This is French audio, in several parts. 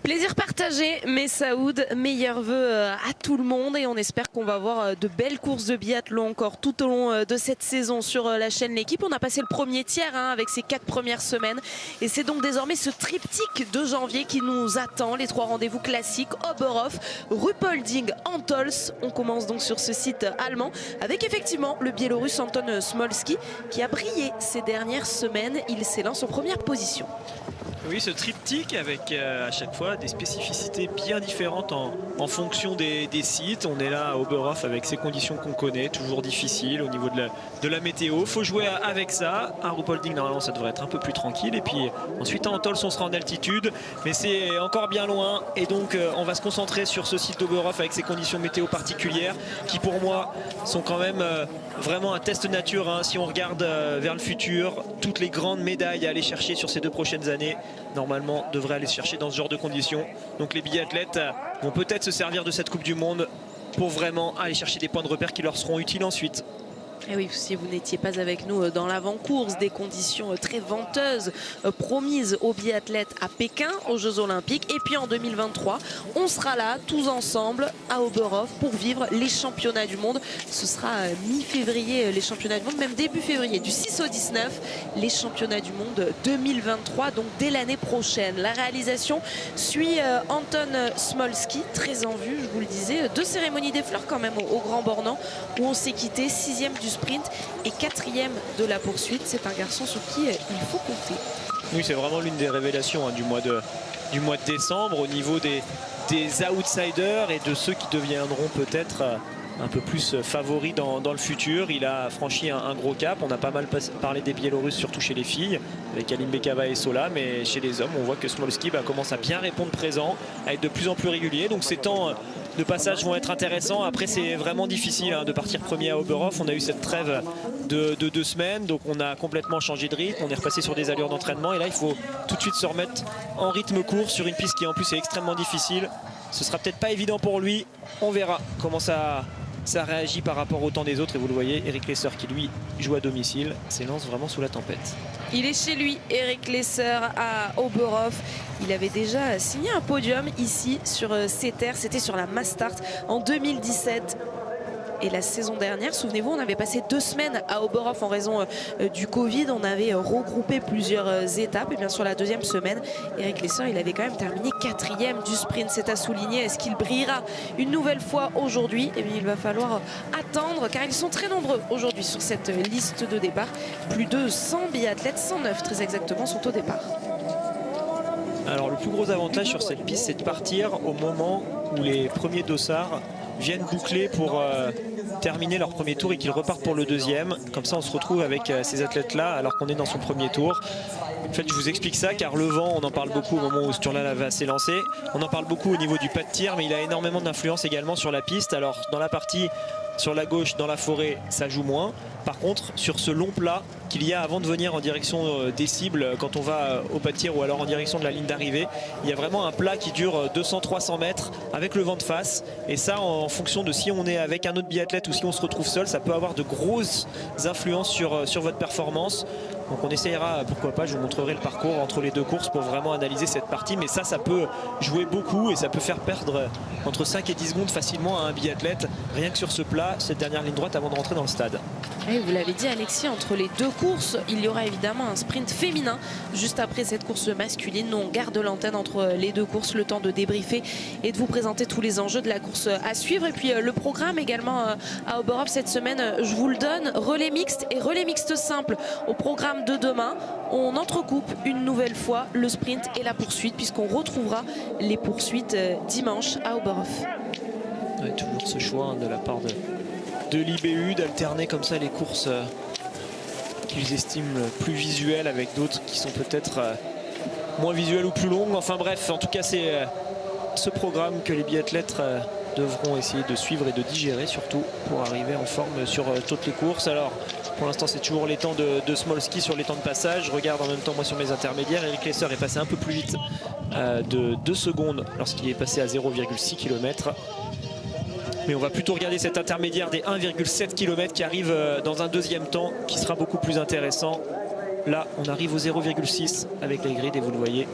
Plaisir partagé, mais Saoud, meilleurs vœux à tout le monde et on espère qu'on va avoir de belles courses de biathlon encore tout au long de cette saison sur la chaîne L'équipe. On a passé le premier tiers avec ces 4 premières semaines et c'est donc désormais ce triptyque de janvier qui nous attend. Les 3 rendez-vous classiques, Oberhof, Ruhpolding, Antols. On commence donc sur ce site allemand avec effectivement le Biélorusse Anton Smolski qui a brillé ces dernières semaines. Il s'élance en première position. Oui, ce triptyque avec à chaque fois des spécificités bien différentes en fonction des sites. On est là à Oberhof avec ces conditions qu'on connaît, toujours difficiles au niveau de la météo. Il faut jouer avec ça. À Ruhpolding, normalement, ça devrait être un peu plus tranquille. Et puis ensuite, à Antols, on sera en altitude. Mais c'est encore bien loin. Et donc, on va se concentrer sur ce site d'Oberhof avec ces conditions météo particulières qui, pour moi, sont quand même vraiment un test nature. Si on regarde vers le futur, toutes les grandes médailles à aller chercher sur ces 2 prochaines années, normalement, devraient aller se chercher dans ce genre de conditions. Donc les biathlètes vont peut-être se servir de cette Coupe du Monde pour vraiment aller chercher des points de repère qui leur seront utiles ensuite. Et oui, si vous n'étiez pas avec nous dans l'avant-course, des conditions très venteuses promises aux biathlètes à Pékin, aux Jeux Olympiques. Et puis en 2023, on sera là tous ensemble à Oberhof pour vivre les championnats du monde. Ce sera mi-février les championnats du monde, même début février, du 6 au 19, les championnats du monde 2023, donc dès l'année prochaine. La réalisation suit Anton Smolski, très en vue, je vous le disais. 2 cérémonies des fleurs quand même au Grand Bornand où on s'est quitté, 6e du sprint et 4e de la poursuite. C'est un garçon sur qui il faut compter. Oui, c'est vraiment l'une des révélations du mois de décembre au niveau des outsiders et de ceux qui deviendront peut-être un peu plus favoris dans le futur. Il a franchi un gros cap. On a pas mal parlé des Biélorusses, surtout chez les filles, avec Aline Bekava et Sola, mais chez les hommes, on voit que Smolski commence à bien répondre présent, à être de plus en plus régulier. Donc ces temps de passage vont être intéressants. Après, c'est vraiment difficile de partir premier à Oberhof. On a eu cette trêve de 2 semaines, donc on a complètement changé de rythme. On est repassé sur des allures d'entraînement et là, il faut tout de suite se remettre en rythme court sur une piste qui en plus est extrêmement difficile. Ce sera peut-être pas évident pour lui. On verra comment ça réagit par rapport au temps des autres. Et vous le voyez, Eric Lesser qui lui joue à domicile s'élance vraiment sous la tempête. Il est chez lui, Eric Lesser à Oberhof. Il avait déjà signé un podium ici sur ces terres. C'était sur la Mastart en 2017. Et la saison dernière, souvenez-vous, on avait passé 2 semaines à Oberhof en raison du Covid. On avait regroupé plusieurs étapes. Et bien sur la 2e semaine, Eric Lesser, il avait quand même terminé 4e du sprint. C'est à souligner. Est-ce qu'il brillera une nouvelle fois aujourd'hui? Eh bien, il va falloir attendre car ils sont très nombreux aujourd'hui sur cette liste de départ. Plus de 100 biathlètes, 109 très exactement, sont au départ. Alors le plus gros avantage sur cette piste, c'est de partir au moment où les premiers dossards viennent boucler pour terminer leur premier tour et qu'ils repartent pour le 2e. Comme ça, on se retrouve avec ces athlètes-là alors qu'on est dans son premier tour. En fait, je vous explique ça car le vent, on en parle beaucoup au moment où Sturla va s'élancer. On en parle beaucoup au niveau du pas de tir, mais il a énormément d'influence également sur la piste. Alors, dans la partie sur la gauche, dans la forêt, ça joue moins. Par contre, sur ce long plat qu'il y a avant de venir en direction des cibles, quand on va au pas de tir ou alors en direction de la ligne d'arrivée, il y a vraiment un plat qui dure 200-300 mètres avec le vent de face. Et ça, en fonction de si on est avec un autre biathlète ou si on se retrouve seul, ça peut avoir de grosses influences sur votre performance. Donc on essayera, pourquoi pas, je vous montrerai le parcours entre les 2 courses pour vraiment analyser cette partie. Mais ça peut jouer beaucoup et ça peut faire perdre entre 5 et 10 secondes facilement à un biathlète, rien que sur ce plat, cette dernière ligne droite avant de rentrer dans le stade. Et vous l'avez dit Alexis, entre les 2 courses, il y aura évidemment un sprint féminin juste après cette course masculine. Nous on garde l'antenne entre les 2 courses, le temps de débriefer et de vous présenter tous les enjeux de la course à suivre. Et puis le programme également à Oberhof cette semaine, je vous le donne, relais mixte et relais mixte simple au programme de demain. On entrecoupe une nouvelle fois le sprint et la poursuite puisqu'on retrouvera les poursuites dimanche à Oberhof. Ouais, toujours ce choix de la part de l'IBU d'alterner comme ça les courses qu'ils estiment plus visuelles avec d'autres qui sont peut-être moins visuelles ou plus longues. Enfin bref, en tout cas c'est ce programme que les biathlètes devront essayer de suivre et de digérer surtout pour arriver en forme sur toutes les courses. Alors pour l'instant c'est toujours les temps de Smolski sur les temps de passage. Je regarde en même temps moi sur mes intermédiaires. Eric Lesser est passé un peu plus vite de 2 secondes lorsqu'il est passé à 0,6 km. Mais on va plutôt regarder cet intermédiaire des 1,7 km qui arrive dans un 2e temps qui sera beaucoup plus intéressant. Là, on arrive au 0,6 avec les grids et vous le voyez,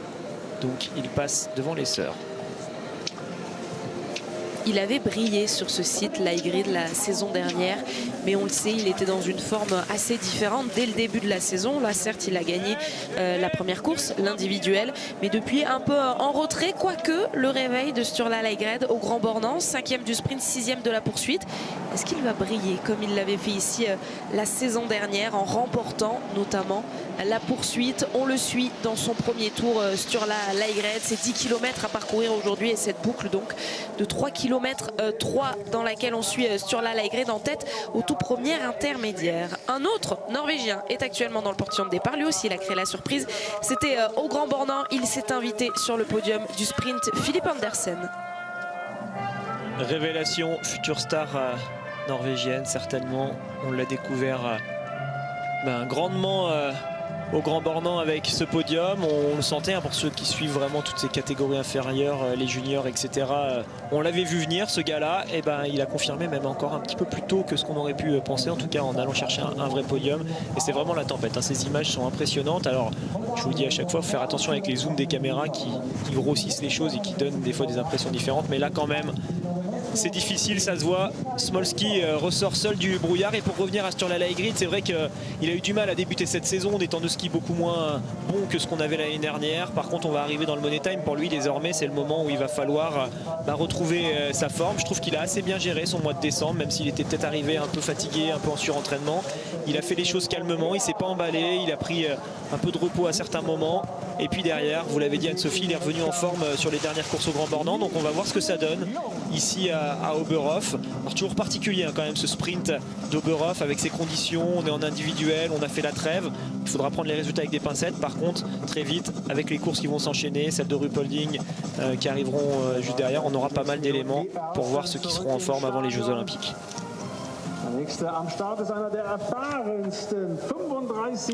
Donc il passe devant les sœurs. Il avait brillé sur ce site, l'Aigrid, la saison dernière, mais on le sait, il était dans une forme assez différente dès le début de la saison. Là, certes, il a gagné la première course, l'individuel, mais depuis un peu en retrait, quoique le réveil de Sturla Lægreid au Grand Bornand, 5e du sprint, 6e de la poursuite. Est-ce qu'il va briller comme il l'avait fait ici la saison dernière en remportant notamment la poursuite? On le suit dans son premier tour, Sturla Lægreid. C'est 10 km à parcourir aujourd'hui et cette boucle donc de 3 km 3 dans laquelle on suit Sturla Lægreid en tête au tout premier intermédiaire. Un autre Norvégien est actuellement dans le portillon de départ. Lui aussi, il a créé la surprise. C'était au Grand Bornand. Il s'est invité sur le podium du sprint, Philippe Andersen. Révélation, future star norvégienne, certainement. On l'a découvert grandement au Grand Bornand avec ce podium. On le sentait, pour ceux qui suivent vraiment toutes ces catégories inférieures, les juniors, etc. On l'avait vu venir, ce gars-là, et il a confirmé même encore un petit peu plus tôt que ce qu'on aurait pu penser, en tout cas en allant chercher un vrai podium. Et c'est vraiment la tempête, ces images sont impressionnantes. Alors je vous le dis à chaque fois, il faut faire attention avec les zooms des caméras qui grossissent les choses et qui donnent des fois des impressions différentes, mais là quand même c'est difficile, ça se voit. Smolski ressort seul du brouillard. Et pour revenir à Sturla Lægreid, c'est vrai qu'il a eu du mal à débuter cette saison, des temps de ski beaucoup moins bons que ce qu'on avait l'année dernière. Par contre, on va arriver dans le Money Time. Pour lui, désormais, c'est le moment où il va falloir retrouver sa forme. Je trouve qu'il a assez bien géré son mois de décembre, même s'il était peut-être arrivé un peu fatigué, un peu en surentraînement. Il a fait les choses calmement, il ne s'est pas emballé, il a pris un peu de repos à certains moments. Et puis derrière, vous l'avez dit Anne-Sophie, il est revenu en forme sur les dernières courses au Grand Bornand. Donc on va voir ce que ça donne ici à Oberhof. Alors toujours particulier quand même ce sprint d'Oberhof avec ses conditions. On est en individuel, on a fait la trêve. Il faudra prendre les résultats avec des pincettes. Par contre, très vite, avec les courses qui vont s'enchaîner, celles de Ruhpolding qui arriveront juste derrière, on aura pas mal d'éléments pour voir ceux qui seront en forme avant les Jeux Olympiques.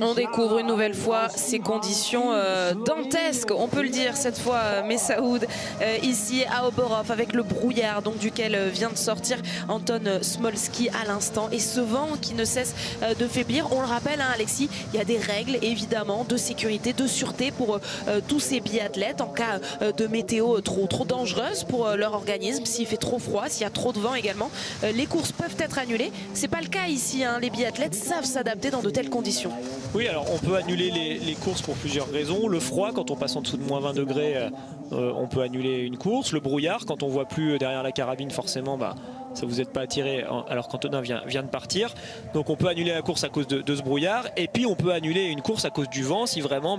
On découvre une nouvelle fois ces conditions dantesques, on peut le dire cette fois, Messaoud, ici à Oberhof avec le brouillard donc, duquel vient de sortir Anton Smolski à l'instant, et ce vent qui ne cesse de faiblir. On le rappelle, Alexis, il y a des règles évidemment de sécurité, de sûreté pour tous ces biathlètes en cas de météo trop dangereuse pour leur organisme. S'il fait trop froid, s'il y a trop de vent également, les courses peuvent être annulées. C'est pas le cas ici, les biathlètes savent s'adapter dans de telles conditions. Oui, alors on peut annuler les courses pour plusieurs raisons. Le froid, quand on passe en dessous de moins 20 degrés, on peut annuler une course. Le brouillard, quand on voit plus derrière la carabine, forcément, ça vous aide pas attiré alors qu'Antonin vient de partir. Donc on peut annuler la course à cause de ce brouillard. Et puis on peut annuler une course à cause du vent si vraiment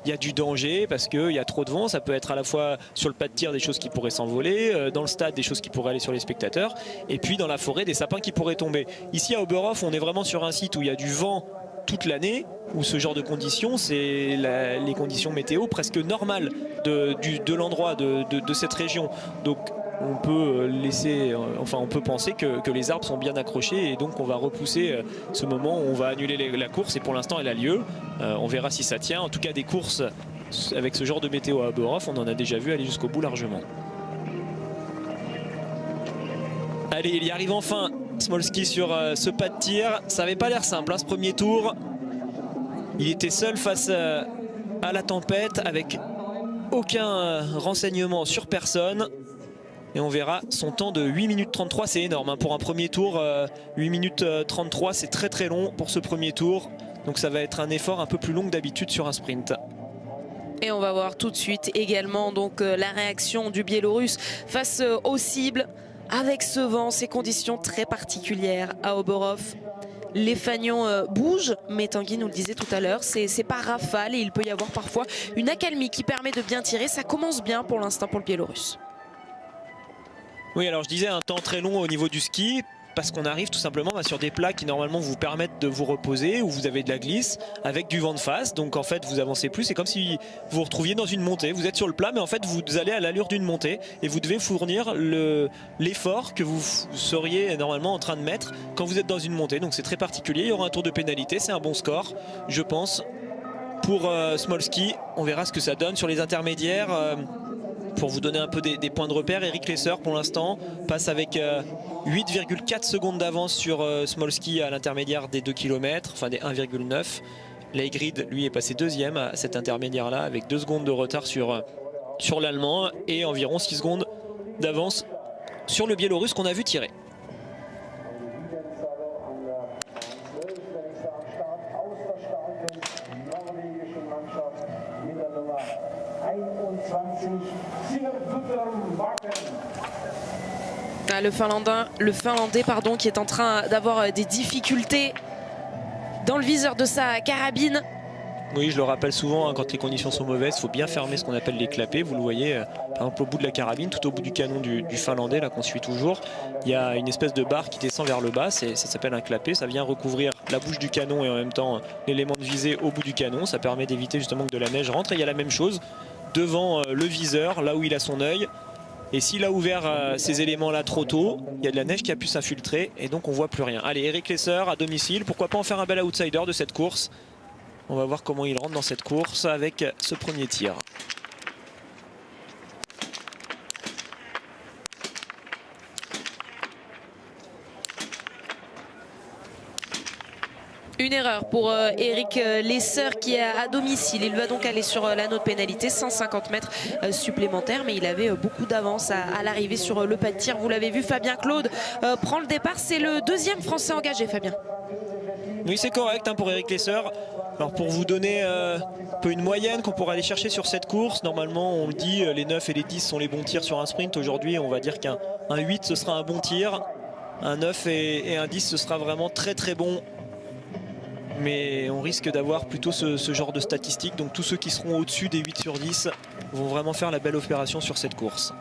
il y a du danger parce qu'il y a trop de vent. Ça peut être à la fois sur le pas de tir des choses qui pourraient s'envoler, dans le stade des choses qui pourraient aller sur les spectateurs, et puis dans la forêt des sapins qui pourraient tomber. Ici à Oberhof, on est vraiment sur un site où il y a du vent toute l'année, où ce genre de conditions, c'est les conditions météo presque normales de l'endroit, de cette région. Donc on peut on peut penser que les arbres sont bien accrochés, et donc on va repousser ce moment où on va annuler la course, et pour l'instant elle a lieu. On verra si ça tient. En tout cas, des courses avec ce genre de météo à Oberhof, on en a déjà vu aller jusqu'au bout largement. Allez, il y arrive enfin, Smolski, sur ce pas de tir. Ça n'avait pas l'air simple, ce premier tour. Il était seul face à la tempête, avec aucun renseignement sur personne. Et on verra son temps de 8 minutes 33, c'est énorme pour un premier tour. 8 minutes 33, c'est très très long pour ce premier tour. Donc ça va être un effort un peu plus long que d'habitude sur un sprint. Et on va voir tout de suite également donc la réaction du Biélorusse face aux cibles. Avec ce vent, ces conditions très particulières à Oberhof. Les fanions bougent, mais Tanguy nous le disait tout à l'heure, c'est pas rafale et il peut y avoir parfois une accalmie qui permet de bien tirer. Ça commence bien pour l'instant pour le Biélorusse. Oui, alors je disais un temps très long au niveau du ski, parce qu'on arrive tout simplement sur des plats qui normalement vous permettent de vous reposer, où vous avez de la glisse avec du vent de face. Donc en fait vous avancez plus, c'est comme si vous vous retrouviez dans une montée. Vous êtes sur le plat, mais en fait vous allez à l'allure d'une montée et vous devez fournir l'effort que vous seriez normalement en train de mettre quand vous êtes dans une montée. Donc c'est très particulier. Il y aura un tour de pénalité, c'est un bon score je pense pour Smolski. On verra ce que ça donne sur les intermédiaires. Pour vous donner un peu des points de repère, Eric Lesser pour l'instant passe avec 8,4 secondes d'avance sur Smolski à l'intermédiaire des 2 km, enfin des 1,9. Lægreid lui est passé deuxième à cet intermédiaire là avec 2 secondes de retard sur sur l'Allemand et environ 6 secondes d'avance sur le Biélorusse qu'on a vu tirer. Ah, le Finlandais qui est en train d'avoir des difficultés dans le viseur de sa carabine. Oui, je le rappelle souvent, quand les conditions sont mauvaises, il faut bien fermer ce qu'on appelle les clapets. Vous le voyez, par exemple, au bout de la carabine, tout au bout du canon du Finlandais, là qu'on suit toujours, il y a une espèce de barre qui descend vers le bas, ça s'appelle un clapet. Ça vient recouvrir la bouche du canon et en même temps l'élément de visée au bout du canon. Ça permet d'éviter justement que de la neige rentre. Et il y a la même chose devant le viseur, là où il a son œil. Et s'il a ouvert ces éléments-là trop tôt, il y a de la neige qui a pu s'infiltrer et donc on voit plus rien. Allez, Eric Lesser à domicile, pourquoi pas en faire un bel outsider de cette course. On va voir comment il rentre dans cette course avec ce premier tir. Une erreur pour Eric Lesser qui est à domicile. Il va donc aller sur l'anneau de pénalité, 150 mètres supplémentaires, mais il avait beaucoup d'avance à l'arrivée sur le pas de tir. Vous l'avez vu, Fabien Claude prend le départ. C'est le deuxième Français engagé, Fabien. Oui, c'est correct pour Eric Lesser. Alors pour vous donner un peu une moyenne qu'on pourrait aller chercher sur cette course, normalement on le dit, les 9 et les 10 sont les bons tirs sur un sprint. Aujourd'hui on va dire qu'un 8 ce sera un bon tir, un 9 et un 10 ce sera vraiment très très bon. Mais on risque d'avoir plutôt ce genre de statistiques, donc tous ceux qui seront au-dessus des 8 sur 10 vont vraiment faire la belle opération sur cette course.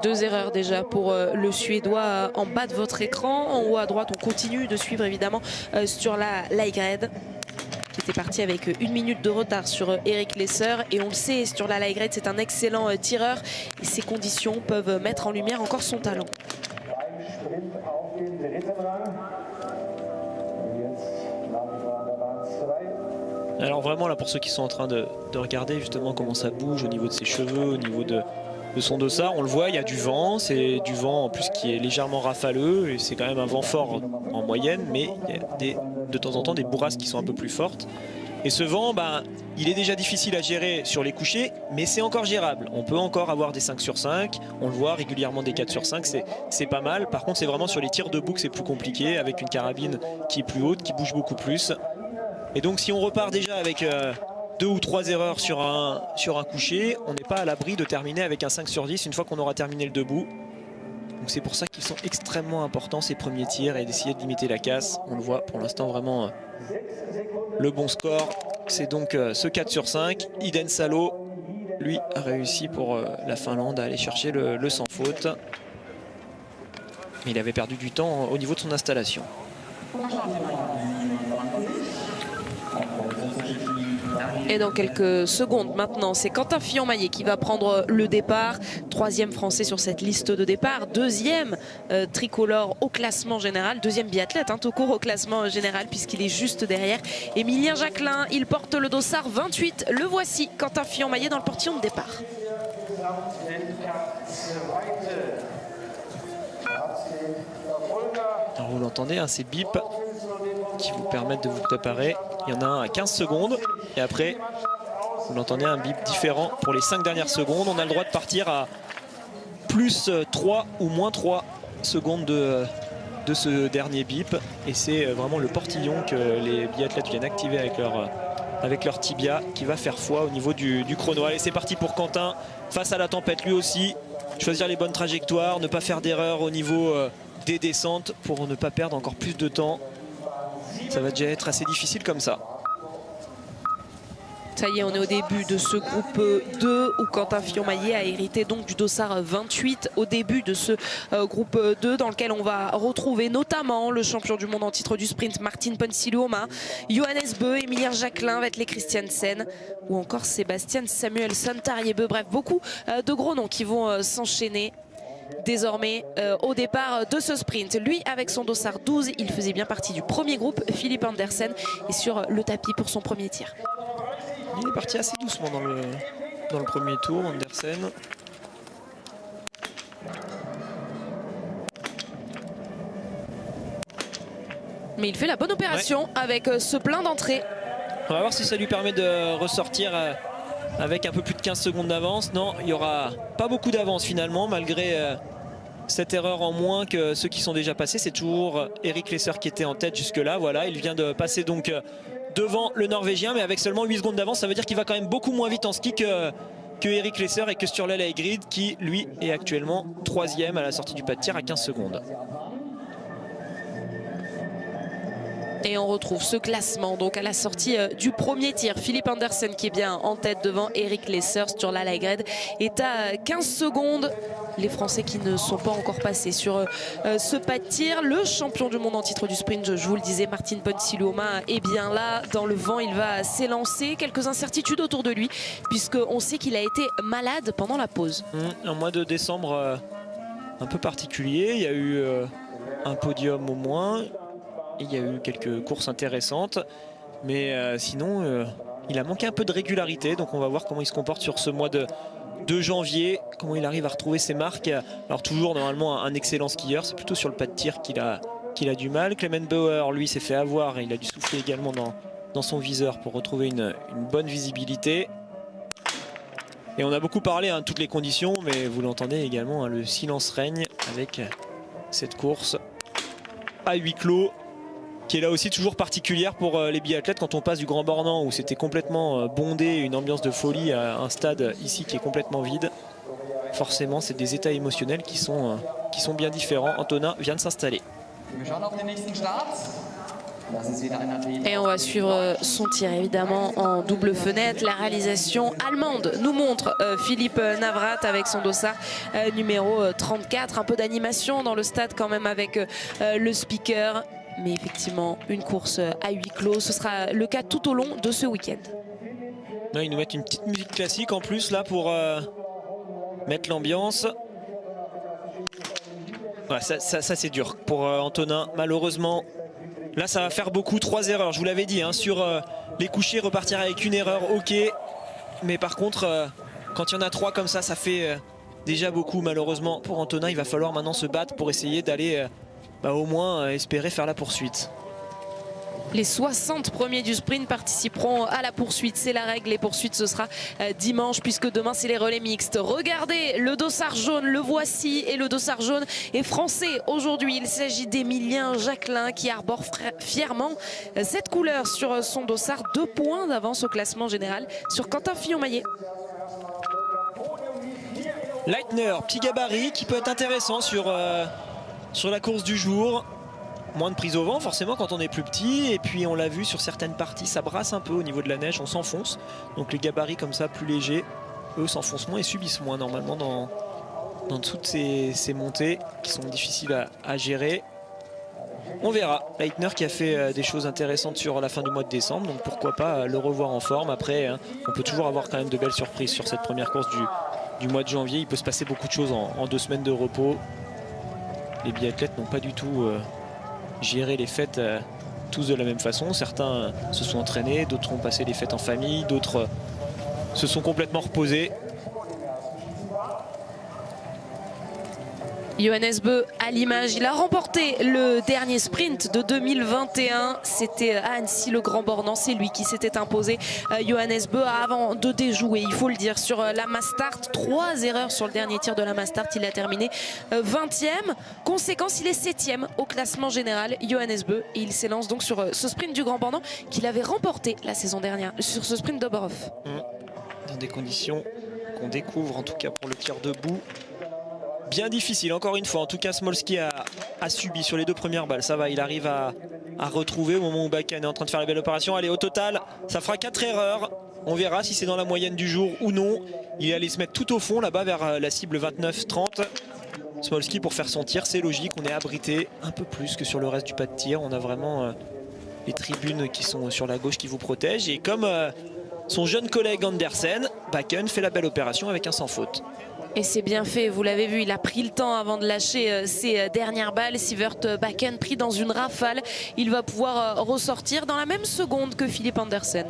2 erreurs déjà pour le Suédois en bas de votre écran. En haut à droite, on continue de suivre évidemment sur la Laigred qui était parti avec 1 minute de retard sur Eric Lesser. Et on le sait, sur la Laigred, c'est un excellent tireur. Et ces conditions peuvent mettre en lumière encore son talent. Alors vraiment là, pour ceux qui sont en train de regarder justement comment ça bouge au niveau de ses cheveux, au niveau de son dossard, on le voit, il y a du vent, c'est du vent en plus qui est légèrement rafaleux et c'est quand même un vent fort en moyenne, mais il y a de temps en temps des bourrasques qui sont un peu plus fortes. Et ce vent, il est déjà difficile à gérer sur les couchers, mais c'est encore gérable. On peut encore avoir des 5 sur 5, on le voit régulièrement des 4 sur 5, c'est pas mal. Par contre, c'est vraiment sur les tirs debout que c'est plus compliqué, avec une carabine qui est plus haute, qui bouge beaucoup plus. Et donc si on repart déjà avec 2 ou 3 erreurs sur un coucher, on n'est pas à l'abri de terminer avec un 5 sur 10 une fois qu'on aura terminé le debout. Donc c'est pour ça qu'ils sont extrêmement importants ces premiers tirs et d'essayer de limiter la casse. On le voit pour l'instant vraiment le bon score. C'est donc ce 4 sur 5. Iden Salo, lui, a réussi pour la Finlande à aller chercher le sans faute. Mais il avait perdu du temps au niveau de son installation. Et dans quelques secondes maintenant, c'est Quentin Fillon-Maillet qui va prendre le départ. 3e français sur cette liste de départ. 2e tricolore au classement général. 2e biathlète tout court au classement général puisqu'il est juste derrière Émilien Jacquelin. Il porte le dossard 28. Le voici, Quentin Fillon-Maillet dans le portillon de départ. Alors vous l'entendez, ces bips qui vous permettent de vous préparer. Il y en a un à 15 secondes et après vous l'entendez, un bip différent pour les 5 dernières secondes. On a le droit de partir à plus 3 ou moins 3 secondes de ce dernier bip et c'est vraiment le portillon que les biathlètes viennent activer avec leur tibia qui va faire foi au niveau du chrono. Allez, c'est parti pour Quentin face à la tempête lui aussi. Choisir les bonnes trajectoires, ne pas faire d'erreur au niveau des descentes pour ne pas perdre encore plus de temps. Ça va déjà être assez difficile comme ça. Ça y est, on est au début de ce groupe 2 où Quentin Fillon-Maillet a hérité donc du dossard 28 au début de ce groupe 2 dans lequel on va retrouver notamment le champion du monde en titre du sprint Martin Ponsiluoma, Johannes Bö, Émilien Jacquelin, Vetle Christiansen ou encore Sébastien Samuelsson, Tarjei Bø. Bref, beaucoup de gros noms qui vont s'enchaîner désormais au départ de ce sprint. Lui avec son dossard 12, il faisait bien partie du premier groupe. Philippe Andersen est sur le tapis pour son premier tir. Il est parti assez doucement dans le premier tour, Andersen. Mais il fait la bonne opération avec ce plein d'entrée. On va voir si ça lui permet de ressortir avec un peu plus de 15 secondes d'avance. Non, il n'y aura pas beaucoup d'avance finalement, malgré cette erreur en moins que ceux qui sont déjà passés. C'est toujours Eric Lesser qui était en tête jusque-là. Voilà, il vient de passer donc devant le Norvégien, mais avec seulement 8 secondes d'avance. Ça veut dire qu'il va quand même beaucoup moins vite en ski que Eric Lesser et que Sturla Lægreid, qui lui est actuellement 3e à la sortie du pas de tir à 15 secondes. Et on retrouve ce classement donc à la sortie du premier tir. Philippe Andersen qui est bien en tête devant Eric Lesser. Sturla Lægreid est à 15 secondes. Les Français qui ne sont pas encore passés sur ce pas de tir. Le champion du monde en titre du sprint, je vous le disais, Martin Ponsiluoma est bien là. Dans le vent, il va s'élancer. Quelques incertitudes autour de lui, puisqu'on sait qu'il a été malade pendant la pause. Un mois de décembre un peu particulier. Il y a eu un podium au moins. Il y a eu quelques courses intéressantes, mais sinon il a manqué un peu de régularité, donc on va voir comment il se comporte sur ce mois de janvier, comment il arrive à retrouver ses marques. Alors toujours normalement un excellent skieur, c'est plutôt sur le pas de tir qu'il a du mal. Clement Bauer, lui, s'est fait avoir et il a dû souffler également dans son viseur pour retrouver une bonne visibilité. Et on a beaucoup parlé de toutes les conditions, mais vous l'entendez également, hein, le silence règne avec cette course à huis clos, qui est là aussi toujours particulière pour les biathlètes. Quand on passe du Grand Bornand où c'était complètement bondé, une ambiance de folie, à un stade ici qui est complètement vide, forcément c'est des états émotionnels qui sont bien différents. Antonin vient de s'installer. Et on va suivre son tir évidemment en double fenêtre. La réalisation allemande nous montre Philippe Navrat avec son dossard numéro 34. Un peu d'animation dans le stade quand même avec le speaker. Mais effectivement, une course à huis clos, ce sera le cas tout au long de ce week-end. Ils nous mettent une petite musique classique en plus là pour mettre l'ambiance. Ouais, ça c'est dur pour Antonin, malheureusement. Là ça va faire beaucoup, 3 erreurs, je vous l'avais dit, hein, sur les couchers, repartir avec une erreur, ok. Mais par contre, quand il y en a 3 comme ça, ça fait déjà beaucoup malheureusement pour Antonin. Il va falloir maintenant se battre pour essayer d'aller au moins espérer faire la poursuite. Les 60 premiers du sprint participeront à la poursuite, c'est la règle. Les poursuites ce sera dimanche puisque demain c'est les relais mixtes. Regardez le dossard jaune, le voici, et le dossard jaune est français aujourd'hui. Il s'agit d'Emilien Jacquelin qui arbore fièrement cette couleur sur son dossard. 2 points d'avance au classement général sur Quentin Fillon-Maillet. Leitner, petit gabarit qui peut être intéressant sur la course du jour. Moins de prise au vent forcément quand on est plus petit, et puis on l'a vu sur certaines parties, ça brasse un peu au niveau de la neige, on s'enfonce, donc les gabarits comme ça plus légers, eux s'enfoncent moins et subissent moins normalement dans toutes ces montées qui sont difficiles à gérer. On verra. Leitner qui a fait des choses intéressantes sur la fin du mois de décembre, donc pourquoi pas le revoir en forme. Après on peut toujours avoir quand même de belles surprises sur cette première course du mois de janvier. Il peut se passer beaucoup de choses en 2 semaines de repos. Les biathlètes n'ont pas du tout géré les fêtes tous de la même façon. Certains se sont entraînés, d'autres ont passé les fêtes en famille, d'autres se sont complètement reposés. Johannes Bö à l'image, il a remporté le dernier sprint de 2021. C'était à Annecy, le Grand Bornand, c'est lui qui s'était imposé. Johannes Bö avant de déjouer, il faut le dire, sur la Mastart. 3 erreurs sur le dernier tir de la Mastart, il a terminé 20e. Conséquence, il est 7e au classement général, Johannes Bö, et il s'élance donc sur ce sprint du Grand Bornand qu'il avait remporté la saison dernière, sur ce sprint d'Oberhof. Dans des conditions qu'on découvre, en tout cas pour le tir debout, bien difficile, encore une fois. En tout cas, Smolski a subi sur les 2 premières balles. Ça va, il arrive à retrouver au moment où Bakken est en train de faire la belle opération. Allez, au total, ça fera 4 erreurs. On verra si c'est dans la moyenne du jour ou non. Il est allé se mettre tout au fond, là-bas, vers la cible 29-30. Smolski, pour faire son tir, c'est logique. On est abrité un peu plus que sur le reste du pas de tir. On a vraiment les tribunes qui sont sur la gauche qui vous protègent. Et comme son jeune collègue Andersen, Bakken fait la belle opération avec un sans faute. Et c'est bien fait, vous l'avez vu, il a pris le temps avant de lâcher ses dernières balles. Sivert Bakken pris dans une rafale. Il va pouvoir ressortir dans la même seconde que Philippe Andersen.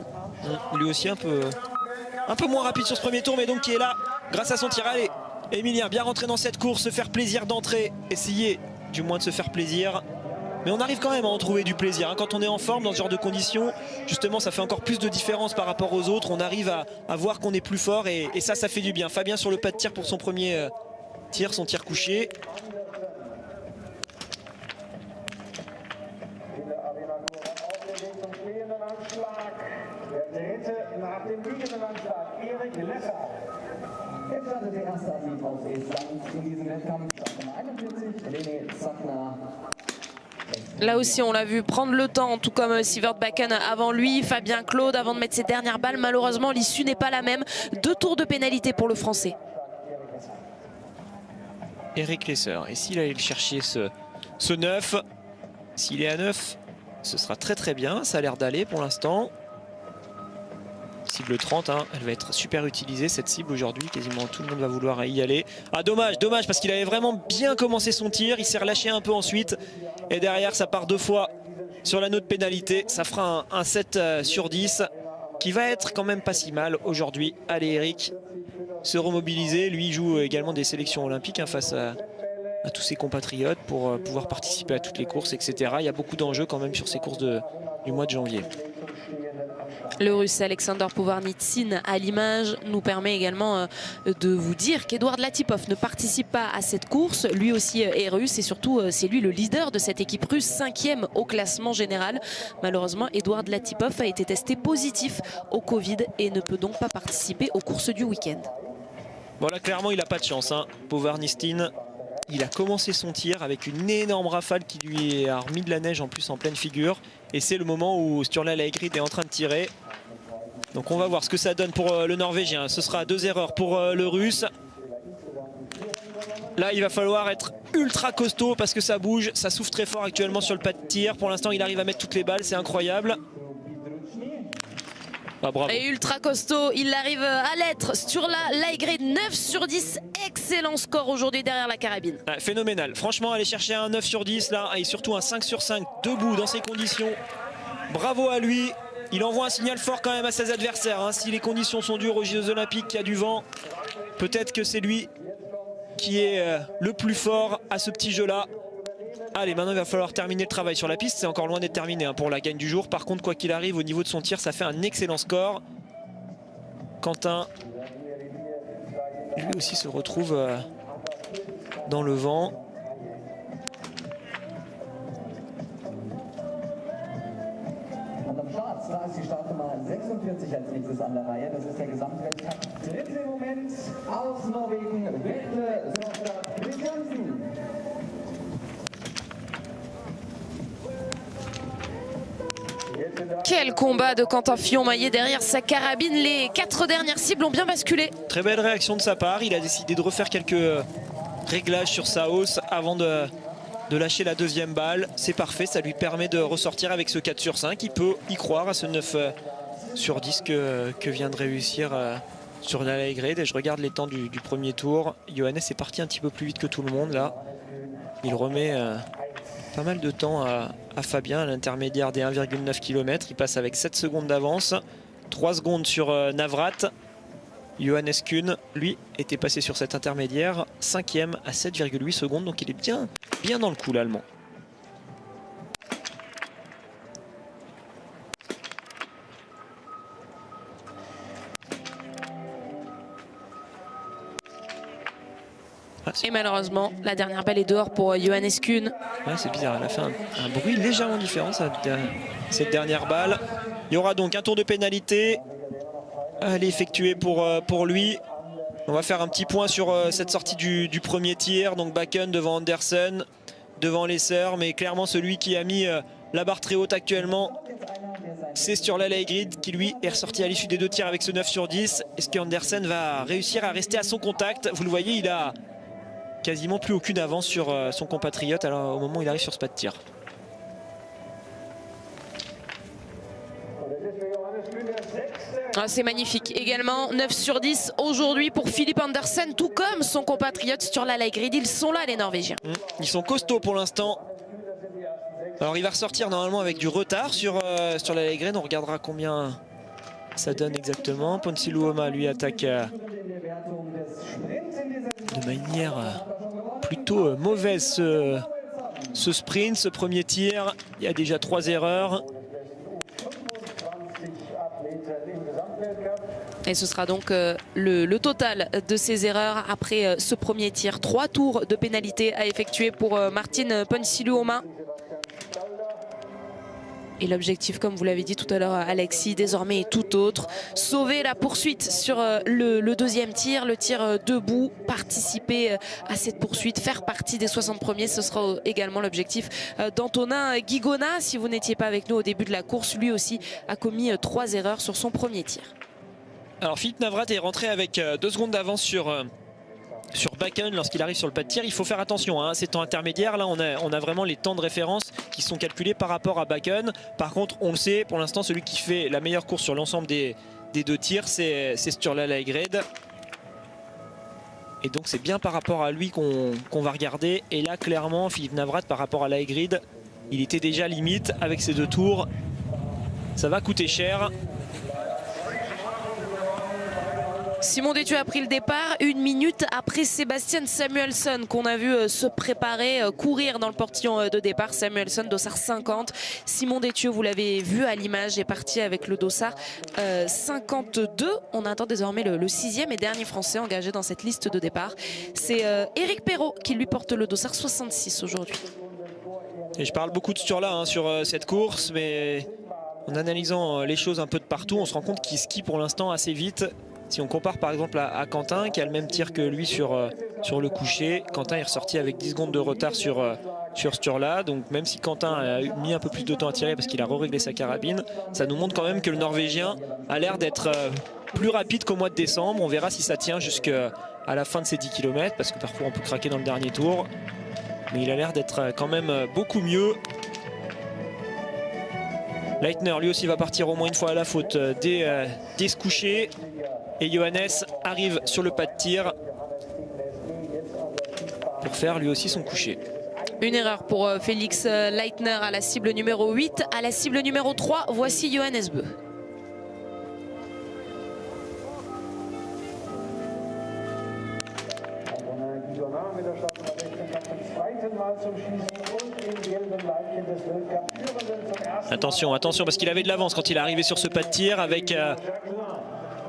Lui aussi un peu moins rapide sur ce premier tour, mais donc qui est là grâce à son tir. Allez, Emilien, bien rentré dans cette course, se faire plaisir d'entrée, essayer du moins de se faire plaisir. mais on arrive quand même à en trouver du plaisir. Quand on est en forme dans ce genre de conditions, justement, ça fait encore plus de différence par rapport aux autres. On arrive à voir qu'on est plus fort et ça fait du bien. Fabien sur le pas de tir pour son premier tir, son tir couché. Là aussi, on l'a vu prendre le temps, tout comme Sivert Bakken avant lui, Fabien Claude avant de mettre ses dernières balles. Malheureusement, l'issue n'est pas la même. 2 tours de pénalité pour le Français. Eric Lesser. Et s'il allait le chercher ce 9, s'il est à 9, ce sera très très bien. Ça a l'air d'aller pour l'instant. Cible 30, hein. Elle va être super utilisée cette cible aujourd'hui. Quasiment tout le monde va vouloir y aller. Ah dommage, dommage parce qu'il avait vraiment bien commencé son tir. Il s'est relâché un peu ensuite. Et derrière ça part 2 fois sur l'anneau de pénalité. Ça fera un 7 sur 10 qui va être quand même pas si mal aujourd'hui. Allez Eric, se remobiliser. Lui il joue également des sélections olympiques hein, face à tous ses compatriotes pour pouvoir participer à toutes les courses, etc. Il y a beaucoup d'enjeux quand même sur ces courses du mois de janvier. Le Russe Alexander Povarnitsin à l'image nous permet également de vous dire qu'Edouard Latipov ne participe pas à cette course. Lui aussi est russe et surtout c'est lui le leader de cette équipe russe, 5e au classement général. Malheureusement, Edouard Latipov a été testé positif au Covid et ne peut donc pas participer aux courses du week-end. Voilà, clairement il n'a pas de chance. Hein. Povarnitsin, il a commencé son tir avec une énorme rafale qui lui a remis de la neige en plus en pleine figure. Et c'est le moment où Sturla Laegrid est en train de tirer. Donc on va voir ce que ça donne pour le Norvégien. Ce sera 2 erreurs pour le Russe. Là il va falloir être ultra costaud parce que ça bouge. Ça souffle très fort actuellement sur le pas de tir. Pour l'instant il arrive à mettre toutes les balles, c'est incroyable. Ah, bravo. Et ultra costaud, il arrive à l'être. Sturla Laegrid 9 sur 10. Excellent score aujourd'hui derrière la carabine. Ouais, phénoménal. Franchement, aller chercher un 9 sur 10 là et surtout un 5 sur 5 debout dans ces conditions. Bravo à lui. Il envoie un signal fort quand même à ses adversaires. Hein. Si les conditions sont dures aux Jeux Olympiques, qu'il y a du vent, peut-être que c'est lui qui est le plus fort à ce petit jeu-là. Allez, maintenant il va falloir terminer le travail sur la piste. C'est encore loin d'être terminé hein, pour la gagne du jour. Par contre, quoi qu'il arrive, au niveau de son tir, ça fait un excellent score. Quentin, lui aussi se retrouve dans le vent. Da ist die Startnummer 46 als nächstes an der Reihe. Das ist der Gesamtweltcup. Dritte im Moment aus Norwegen, Vetle Christiansen. Quel combat de Quentin Fillon-Maillet derrière sa carabine. Les 4 dernières cibles ont bien basculé. Très belle réaction de sa part. Il a décidé de refaire quelques réglages sur sa hausse avant de lâcher la 2e balle. C'est parfait, ça lui permet de ressortir avec ce 4 sur 5. Il peut y croire à ce 9 sur 10 que vient de réussir sur la Laegrid. Et je regarde les temps du premier tour. Johannes est parti un petit peu plus vite que tout le monde là. Il remet pas mal de temps à Fabien à l'intermédiaire des 1,9 km. Il passe avec 7 secondes d'avance. 3 secondes sur Navrat. Johannes Kuhn, lui, était passé sur cet intermédiaire, 5e à 7,8 secondes. Donc il est bien dans le coup l'Allemand. Et malheureusement, la dernière balle est dehors pour Johannes Kuhn. Ouais, c'est bizarre, elle a fait un bruit légèrement différent cette dernière balle. Il y aura donc un tour de pénalité. Elle est effectuée pour lui. On va faire un petit point sur cette sortie du premier tir. Donc Bakken devant Andersen, devant Lesser. Mais clairement celui qui a mis la barre très haute actuellement, c'est Sturla Laegrid qui lui est ressorti à l'issue des 2 tirs avec ce 9 sur 10. Est-ce qu'Andersen va réussir à rester à son contact? Vous le voyez, il a quasiment plus aucune avance sur son compatriote alors, au moment où il arrive sur ce pas de tir. Ah, c'est magnifique. Également 9 sur 10 aujourd'hui pour Philippe Andersen, tout comme son compatriote Sturla Laegrid. Ils sont là les Norvégiens. Ils sont costauds pour l'instant. Alors il va ressortir normalement avec du retard sur la Laegrid. On regardera combien ça donne exactement. Ponsiluoma lui attaque de manière plutôt mauvaise ce sprint, ce premier tir. Il y a déjà 3 erreurs. Et ce sera donc le total de ces erreurs après ce premier tir. 3 tours de pénalité à effectuer pour Martin Ponsiluoma. Et l'objectif, comme vous l'avez dit tout à l'heure, Alexis, désormais est tout autre. Sauver la poursuite sur le deuxième tir, le tir debout, participer à cette poursuite, faire partie des 60 premiers. Ce sera également l'objectif d'Antonin Guigona. Si vous n'étiez pas avec nous au début de la course, lui aussi a commis 3 erreurs sur son premier tir. Alors Philippe Navrat est rentré avec 2 secondes d'avance sur Bakken lorsqu'il arrive sur le pas de tir. Il faut faire attention à ces temps intermédiaires. Là, on a vraiment les temps de référence qui sont calculés par rapport à Bakken. Par contre, on le sait, pour l'instant, celui qui fait la meilleure course sur l'ensemble des 2 tirs, c'est Sturla Laegred. Et donc, c'est bien par rapport à lui qu'on va regarder. Et là, clairement, Philippe Navrat, par rapport à Laegred, il était déjà limite avec ces 2 tours. Ça va coûter cher. Simon Détieux a pris le départ 1 minute après Sébastien Samuelsson qu'on a vu se préparer, courir dans le portillon de départ. Samuelsson, dossard 50. Simon Détieux, vous l'avez vu à l'image, est parti avec le dossard 52. On attend désormais le 6e et dernier français engagé dans cette liste de départ. C'est Éric Perrault qui lui porte le dossard 66 aujourd'hui. Et je parle beaucoup de Sturla sur cette course, mais en analysant les choses un peu de partout, on se rend compte qu'il skie pour l'instant assez vite. Si on compare par exemple à Quentin qui a le même tir que lui sur le coucher, Quentin est ressorti avec 10 secondes de retard sur Sturla. Donc même si Quentin a mis un peu plus de temps à tirer parce qu'il a réglé sa carabine, ça nous montre quand même que le Norvégien a l'air d'être plus rapide qu'au mois de décembre. On verra si ça tient jusqu'à la fin de ces 10 km parce que parfois on peut craquer dans le dernier tour. Mais il a l'air d'être quand même beaucoup mieux. Leitner lui aussi va partir au moins une fois à la faute dès ce coucher. Et Johannes arrive sur le pas de tir pour faire lui aussi son coucher. Une erreur pour Félix Leitner à la cible numéro 8. À la cible numéro 3, voici Johannes Bö. Attention, attention, parce qu'il avait de l'avance quand il est arrivé sur ce pas de tir avec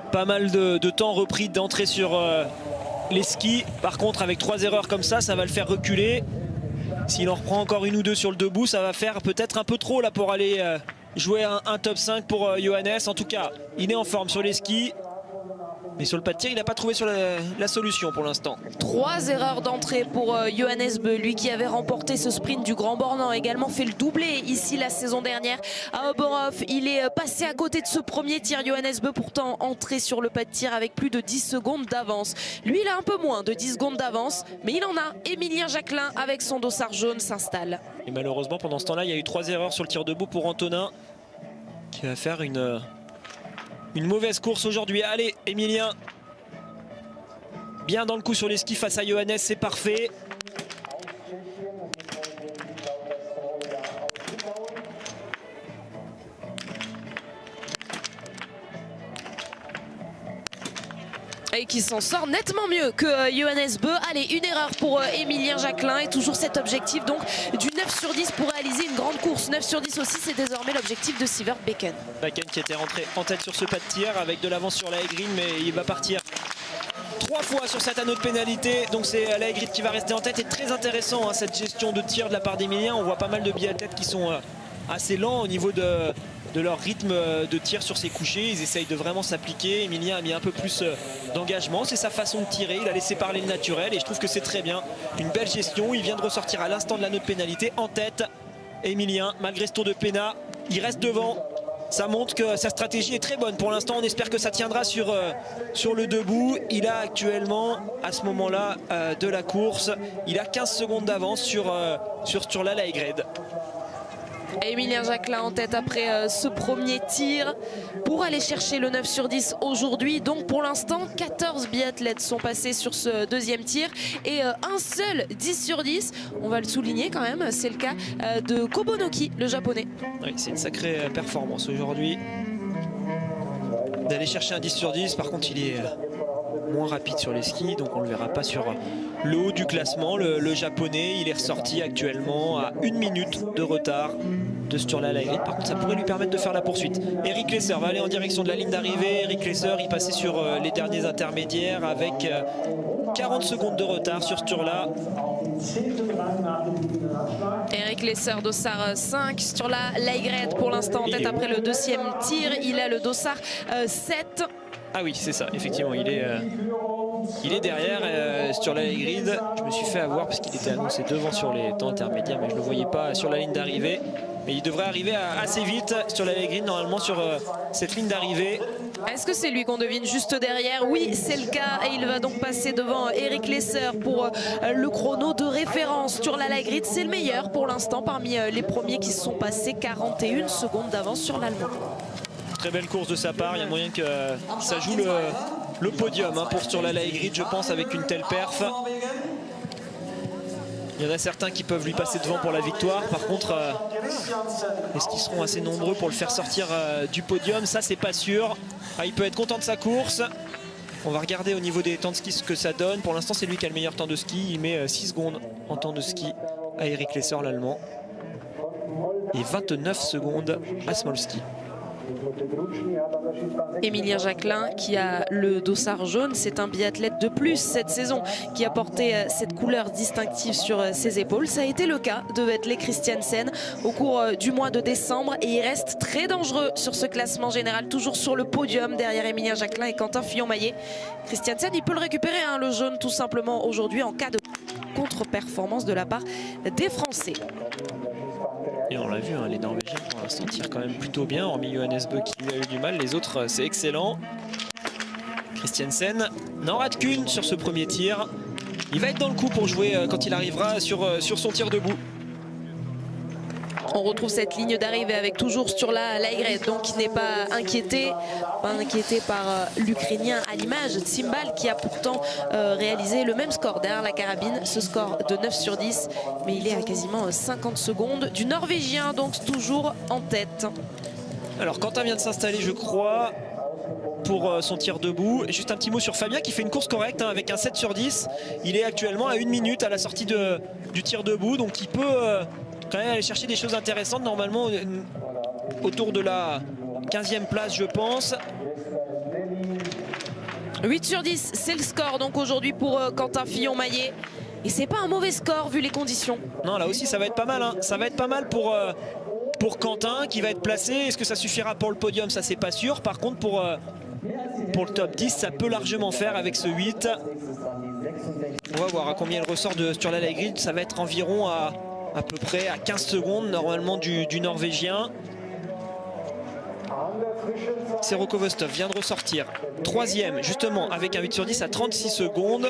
pas mal de temps repris d'entrée sur les skis. Par contre, avec 3 erreurs comme ça va le faire reculer. S'il en reprend encore 1 ou 2 sur le debout, ça va faire peut-être un peu trop là pour aller jouer un top 5 pour Johannes. En tout cas, il est en forme sur les skis. Mais sur le pas de tir, il n'a pas trouvé sur la solution pour l'instant. 3 erreurs d'entrée pour Johannes Bö, lui qui avait remporté ce sprint du Grand Bornand, également fait le doublé ici la saison dernière à Oberhof. Il est passé à côté de ce premier tir. Johannes Bö pourtant entré sur le pas de tir avec plus de 10 secondes d'avance. Lui, il a un peu moins de 10 secondes d'avance, mais il en a. Émilien Jacquelin avec son dossard jaune s'installe. Et malheureusement, pendant ce temps-là, il y a eu 3 erreurs sur le tir debout pour Antonin, qui va faire une mauvaise course aujourd'hui. Allez, Émilien, bien dans le coup sur les skis face à Johannes, c'est parfait. Et qui s'en sort nettement mieux que Johannes Bö. Allez, une erreur pour Émilien Jacquelin et toujours cet objectif donc du 9 sur 10 pour réaliser une grande course. 9 sur 10 aussi, c'est désormais l'objectif de Sivert Bakken. Bakken qui était rentré en tête sur ce pas de tir avec de l'avance sur Laegrid, mais il va partir 3 fois sur cet anneau de pénalité. Donc c'est Laegrid qui va rester en tête. Et très intéressant cette gestion de tir de la part d'Émilien. On voit pas mal de biathlètes qui sont assez lents au niveau de leur rythme de tir sur ses couchers. Ils essayent de vraiment s'appliquer. Émilien a mis un peu plus d'engagement, c'est sa façon de tirer, il a laissé parler le naturel et je trouve que c'est très bien, une belle gestion. Il vient de ressortir à l'instant de l'anneau de pénalité en tête. Émilien, malgré ce tour de pénat, il reste devant. Ça montre que sa stratégie est très bonne pour l'instant. On espère que ça tiendra sur le debout. Il a actuellement, à ce moment-là de la course, il a 15 secondes d'avance sur Sturla Laegred. Émilien Jacquelin en tête après ce premier tir pour aller chercher le 9 sur 10 aujourd'hui. Donc pour l'instant 14 biathlètes sont passés sur ce deuxième tir et un seul 10 sur 10. On va le souligner quand même, c'est le cas de Kobonoki, le japonais. Oui, c'est une sacrée performance aujourd'hui d'aller chercher un 10 sur 10. Par contre il est moins rapide sur les skis, donc on ne le verra pas sur le haut du classement. Le japonais, il est ressorti actuellement à 1 minute de retard de Sturla Lægreid. Par contre, ça pourrait lui permettre de faire la poursuite. Eric Lesser va aller en direction de la ligne d'arrivée. Eric Lesser, il passait sur les derniers intermédiaires avec 40 secondes de retard sur Sturla. Eric Lesser, dossard 5, Sturla Lægreid pour l'instant en tête après le deuxième tir. Il a le dossard 7. Ah oui, c'est ça, effectivement, il est derrière Sturla Lægreid. Je me suis fait avoir parce qu'il était annoncé devant sur les temps intermédiaires, mais je ne le voyais pas sur la ligne d'arrivée. Mais il devrait arriver assez vite sur la Lægreid, normalement sur cette ligne d'arrivée. Est-ce que c'est lui qu'on devine juste derrière? Oui, c'est le cas et il va donc passer devant Eric Lesser pour le chrono de référence. Sturla Lægreid, c'est le meilleur pour l'instant parmi les premiers qui se sont passés. 41 secondes d'avance sur l'Allemand. Très belle course de sa part, il y a moyen que ça joue le podium pour Sturla Lægreid, je pense, avec une telle perf. Il y en a certains qui peuvent lui passer devant pour la victoire. Par contre, est-ce qu'ils seront assez nombreux pour le faire sortir du podium? Ça, c'est pas sûr. Ah, il peut être content de sa course. On va regarder au niveau des temps de ski ce que ça donne. Pour l'instant, c'est lui qui a le meilleur temps de ski. Il met 6 secondes en temps de ski à Eric Lesser, l'Allemand. Et 29 secondes à Smolski. Émilien Jacquelin qui a le dossard jaune, c'est un biathlète de plus cette saison qui a porté cette couleur distinctive sur ses épaules. Ça a été le cas de Vetle Christiansen au cours du mois de décembre et il reste très dangereux sur ce classement général, toujours sur le podium derrière Émilien Jacquelin et Quentin Fillon-Maillet. Christiansen, il peut le récupérer, le jaune, tout simplement aujourd'hui en cas de contre-performance de la part des Français. Et on l'a vu, les Norvégiens pour l'instant tirent quand même plutôt bien, hormis Johannes Bø qui lui a eu du mal. Les autres, c'est excellent. Christiansen n'en rate qu'une sur ce premier tir. Il va être dans le coup pour jouer quand il arrivera sur son tir debout. On retrouve cette ligne d'arrivée avec toujours Sturla Lægreid, donc qui n'est pas inquiété par l'Ukrainien à l'image Tsimbal qui a pourtant réalisé le même score derrière la carabine, ce score de 9 sur 10, mais il est à quasiment 50 secondes du Norvégien, donc toujours en tête. Alors Quentin vient de s'installer, je crois, pour son tir debout. Et juste un petit mot sur Fabien qui fait une course correcte avec un 7 sur 10. Il est actuellement à 1 minute à la sortie du tir debout, donc il peut quand même aller chercher des choses intéressantes, normalement autour de la 15e place, je pense. 8 sur 10, c'est le score donc aujourd'hui pour Quentin Fillon-Maillet. Et c'est pas un mauvais score vu les conditions. Non, là aussi ça va être pas mal, ça va être pas mal pour Quentin qui va être placé. Est-ce que ça suffira pour le podium? Ça, c'est pas sûr. Par contre, pour le top 10, ça peut largement faire avec ce 8. On va voir à combien il ressort de Sturla Lægreid. Ça va être environ à peu près à 15 secondes normalement du Norvégien. Siroko Vostov vient de ressortir 3e justement avec un 8 sur 10 à 36 secondes.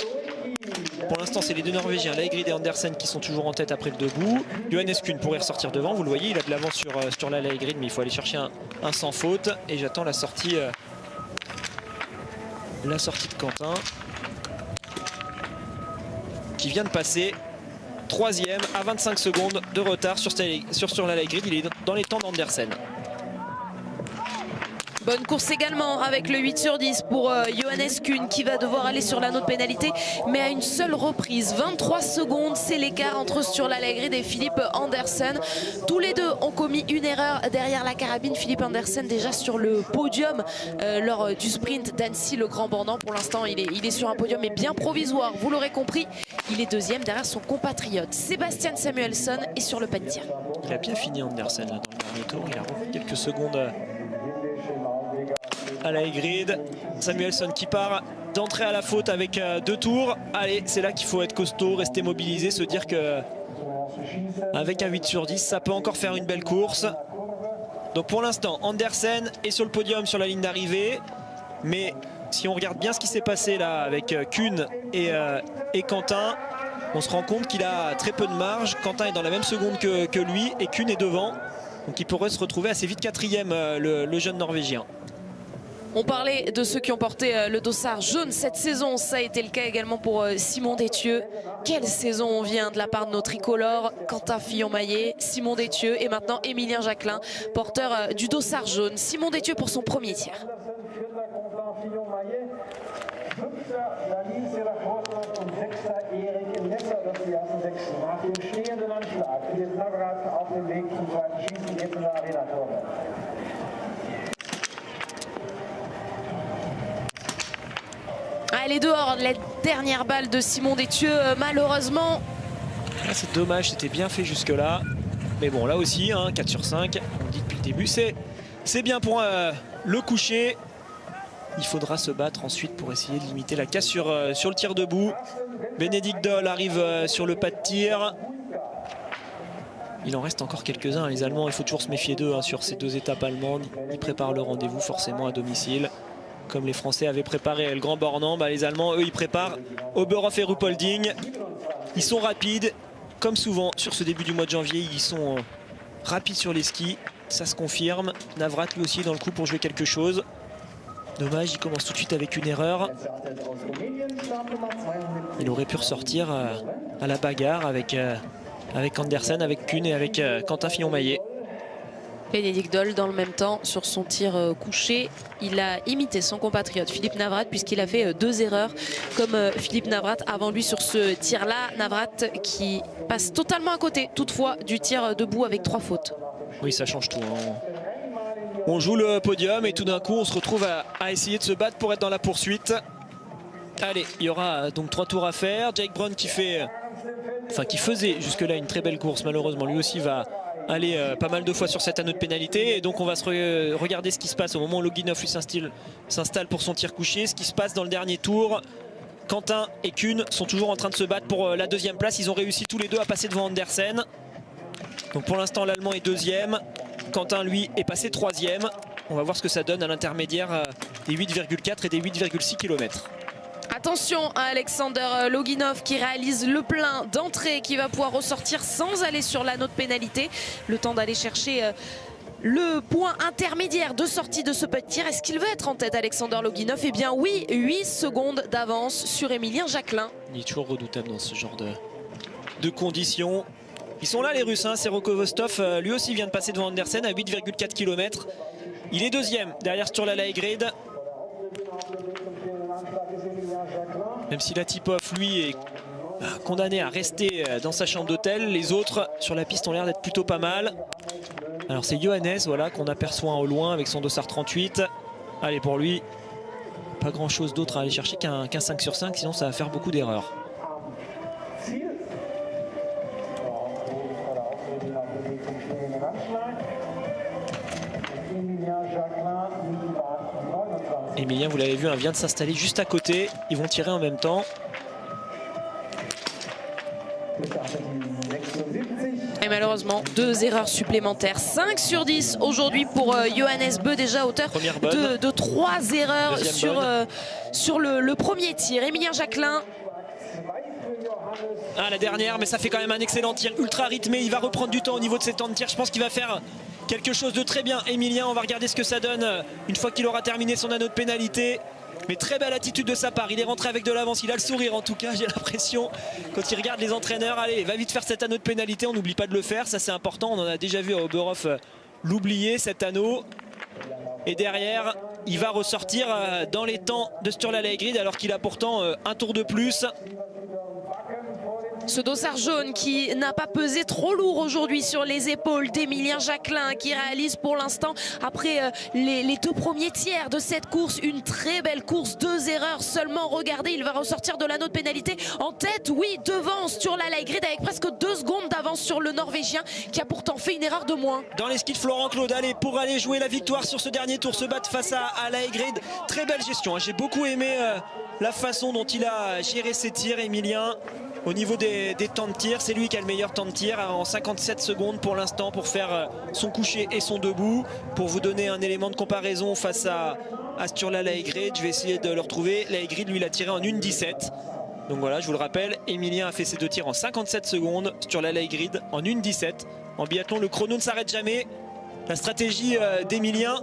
Pour l'instant, c'est les deux Norvégiens, Lægreid et Andersen, qui sont toujours en tête après le debout. Johannes Kuhn pourrait ressortir devant, vous le voyez, il a de l'avance sur Sturla Lægreid, mais il faut aller chercher un sans faute. Et j'attends la sortie de Quentin, qui vient de passer 3e à 25 secondes de retard sur Sturla Lægreid. Il est dans les temps d'Andersen. Bonne course également avec le 8 sur 10 pour Johannes Kuhn qui va devoir aller sur l'anneau de pénalité, mais à une seule reprise. 23 secondes, c'est l'écart entre Sturla Lægreid et Philippe Andersen. Tous les deux ont commis une erreur derrière la carabine. Philippe Andersen déjà sur le podium lors du sprint d'Annecy, le Grand Bornand. Pour l'instant, il est sur un podium mais bien provisoire. Vous l'aurez compris, il est deuxième derrière son compatriote Sebastian Samuelsson et sur le pas de tir. Il a bien fini Andersen là, dans le dernier tour. Il a repris quelques secondes à Lægreid. Samuelsson qui part d'entrée à la faute avec 2 tours. Allez, c'est là qu'il faut être costaud, rester mobilisé, se dire que avec un 8 sur 10, ça peut encore faire une belle course. Donc pour l'instant, Andersen est sur le podium sur la ligne d'arrivée. Mais si on regarde bien ce qui s'est passé là avec Kuhn et Quentin, on se rend compte qu'il a très peu de marge. Quentin est dans la même seconde que lui et Kuhn est devant. Donc il pourrait se retrouver assez vite 4e, le jeune Norvégien. On parlait de ceux qui ont porté le dossard jaune cette saison. Ça a été le cas également pour Simon Détieux. Quelle saison on vient de la part de nos tricolores. Quentin Fillon-Maillet, Simon Détieux et maintenant Émilien Jacquelin, porteur du dossard jaune. Simon Détieux pour son premier tir. Sierra Großland und Sechster Erik Lesser, das die ersten sechs nach dem stehenden Anschlag. Philipp Navrat auf dem Weg zum zweiten Schießen, jetzt in der Arena-Tore. Elle est dehors, la dernière balle de Simon Détieux, malheureusement. Ah, c'est dommage, c'était bien fait jusque-là. Mais bon, là aussi, hein, 4 sur 5, on dit depuis le début, c'est bien pour le coucher. Il faudra se battre ensuite pour essayer de limiter la casse sur le tir debout. Bénédicte Doll arrive sur le pas de tir. Il en reste encore quelques-uns, les Allemands, il faut toujours se méfier d'eux hein, sur ces deux étapes allemandes. Ils préparent le rendez-vous forcément à domicile. Comme les Français avaient préparé le Grand Bornand, les Allemands, eux, ils préparent Oberhof et Ruhpolding. Ils sont rapides, comme souvent sur ce début du mois de janvier, ils sont rapides sur les skis. Ça se confirme. Navrat lui aussi est dans le coup pour jouer quelque chose. Dommage, il commence tout de suite avec une erreur. Il aurait pu ressortir à la bagarre avec Andersen, avec Kuhn et avec Quentin Fillon-Maillet. Bénédicte Doll dans le même temps sur son tir couché. Il a imité son compatriote Philippe Navrat puisqu'il a fait deux erreurs comme Philippe Navrat avant lui sur ce tir-là. Navrat qui passe totalement à côté toutefois du tir debout avec 3 fautes. Oui, ça change tout. Hein. On joue le podium et tout d'un coup on se retrouve à essayer de se battre pour être dans la poursuite. Allez, il y aura donc 3 tours à faire. Jake Brown qui faisait jusque-là une très belle course, malheureusement lui aussi va aller pas mal de fois sur cet anneau de pénalité. Et donc on va regarder ce qui se passe au moment où Loginov lui s'installe pour son tir couché. Ce qui se passe dans le dernier tour. Quentin et Kuhn sont toujours en train de se battre pour la 2e place. Ils ont réussi tous les deux à passer devant Andersen. Donc pour l'instant l'Allemand est 2e. Quentin lui est passé 3e. On va voir ce que ça donne à l'intermédiaire des 8,4 et des 8,6 km. Attention à Alexander Loginov qui réalise le plein d'entrée, qui va pouvoir ressortir sans aller sur l'anneau de pénalité. Le temps d'aller chercher le point intermédiaire de sortie de ce petit tir. Est-ce qu'il veut être en tête, Alexander Loginov? Eh bien oui, 8 secondes d'avance sur Émilien Jacquelin. Il est toujours redoutable dans ce genre de conditions. Ils sont là les Russes, hein. Seroko Vostov lui aussi vient de passer devant Andersen à 8,4 km. Il est 2e derrière Sturla Laegrid. Même si Latipov lui est condamné à rester dans sa chambre d'hôtel, les autres sur la piste ont l'air d'être plutôt pas mal. Alors c'est Johannes voilà, qu'on aperçoit au loin avec son dossard 38. Allez, pour lui, pas grand chose d'autre à aller chercher qu'un 5 sur 5, sinon ça va faire beaucoup d'erreurs. Émilien, vous l'avez vu, vient de s'installer juste à côté. Ils vont tirer en même temps. Et malheureusement, 2 erreurs supplémentaires. 5 sur 10 aujourd'hui pour Johannes Beu, déjà auteur de 3 erreurs sur le premier tir. Émilien Jacquelin. Ah, la dernière, mais ça fait quand même un excellent tir, ultra rythmé. Il va reprendre du temps au niveau de ses temps de tir. Je pense qu'il va faire quelque chose de très bien. Émilien, on va regarder ce que ça donne une fois qu'il aura terminé son anneau de pénalité. Mais très belle attitude de sa part. Il est rentré avec de l'avance. Il a le sourire en tout cas, j'ai l'impression. Quand il regarde les entraîneurs, allez, va vite faire cet anneau de pénalité. On n'oublie pas de le faire, ça c'est important. On en a déjà vu à Oberhof l'oublier, cet anneau. Et derrière, il va ressortir dans les temps de Sturla Laegrid alors qu'il a pourtant un tour de plus. Ce dossard jaune qui n'a pas pesé trop lourd aujourd'hui sur les épaules d'Émilien Jacquelin, qui réalise pour l'instant, après les 2 premiers tiers de cette course, une très belle course. 2 erreurs seulement. Regardez, il va ressortir de l'anneau de pénalité en tête, oui, devant Sturla Laegrid avec presque 2 secondes d'avance sur le Norvégien qui a pourtant fait une erreur de moins. Dans les skis de Florent Claude, allez, pour aller jouer la victoire sur ce dernier tour, se battre face à Laegrid. Très belle gestion, hein. J'ai beaucoup aimé la façon dont il a géré ses tirs, Émilien. Au niveau des temps de tir, c'est lui qui a le meilleur temps de tir en 57 secondes pour l'instant pour faire son coucher et son debout. Pour vous donner un élément de comparaison face à Sturla Laegrid, je vais essayer de le retrouver. Laegrid, lui, il a tiré en 1,17. Donc voilà, je vous le rappelle, Émilien a fait ses 2 tirs en 57 secondes. Sturla Laegrid en 1,17. En biathlon, le chrono ne s'arrête jamais. La stratégie d'Émilien,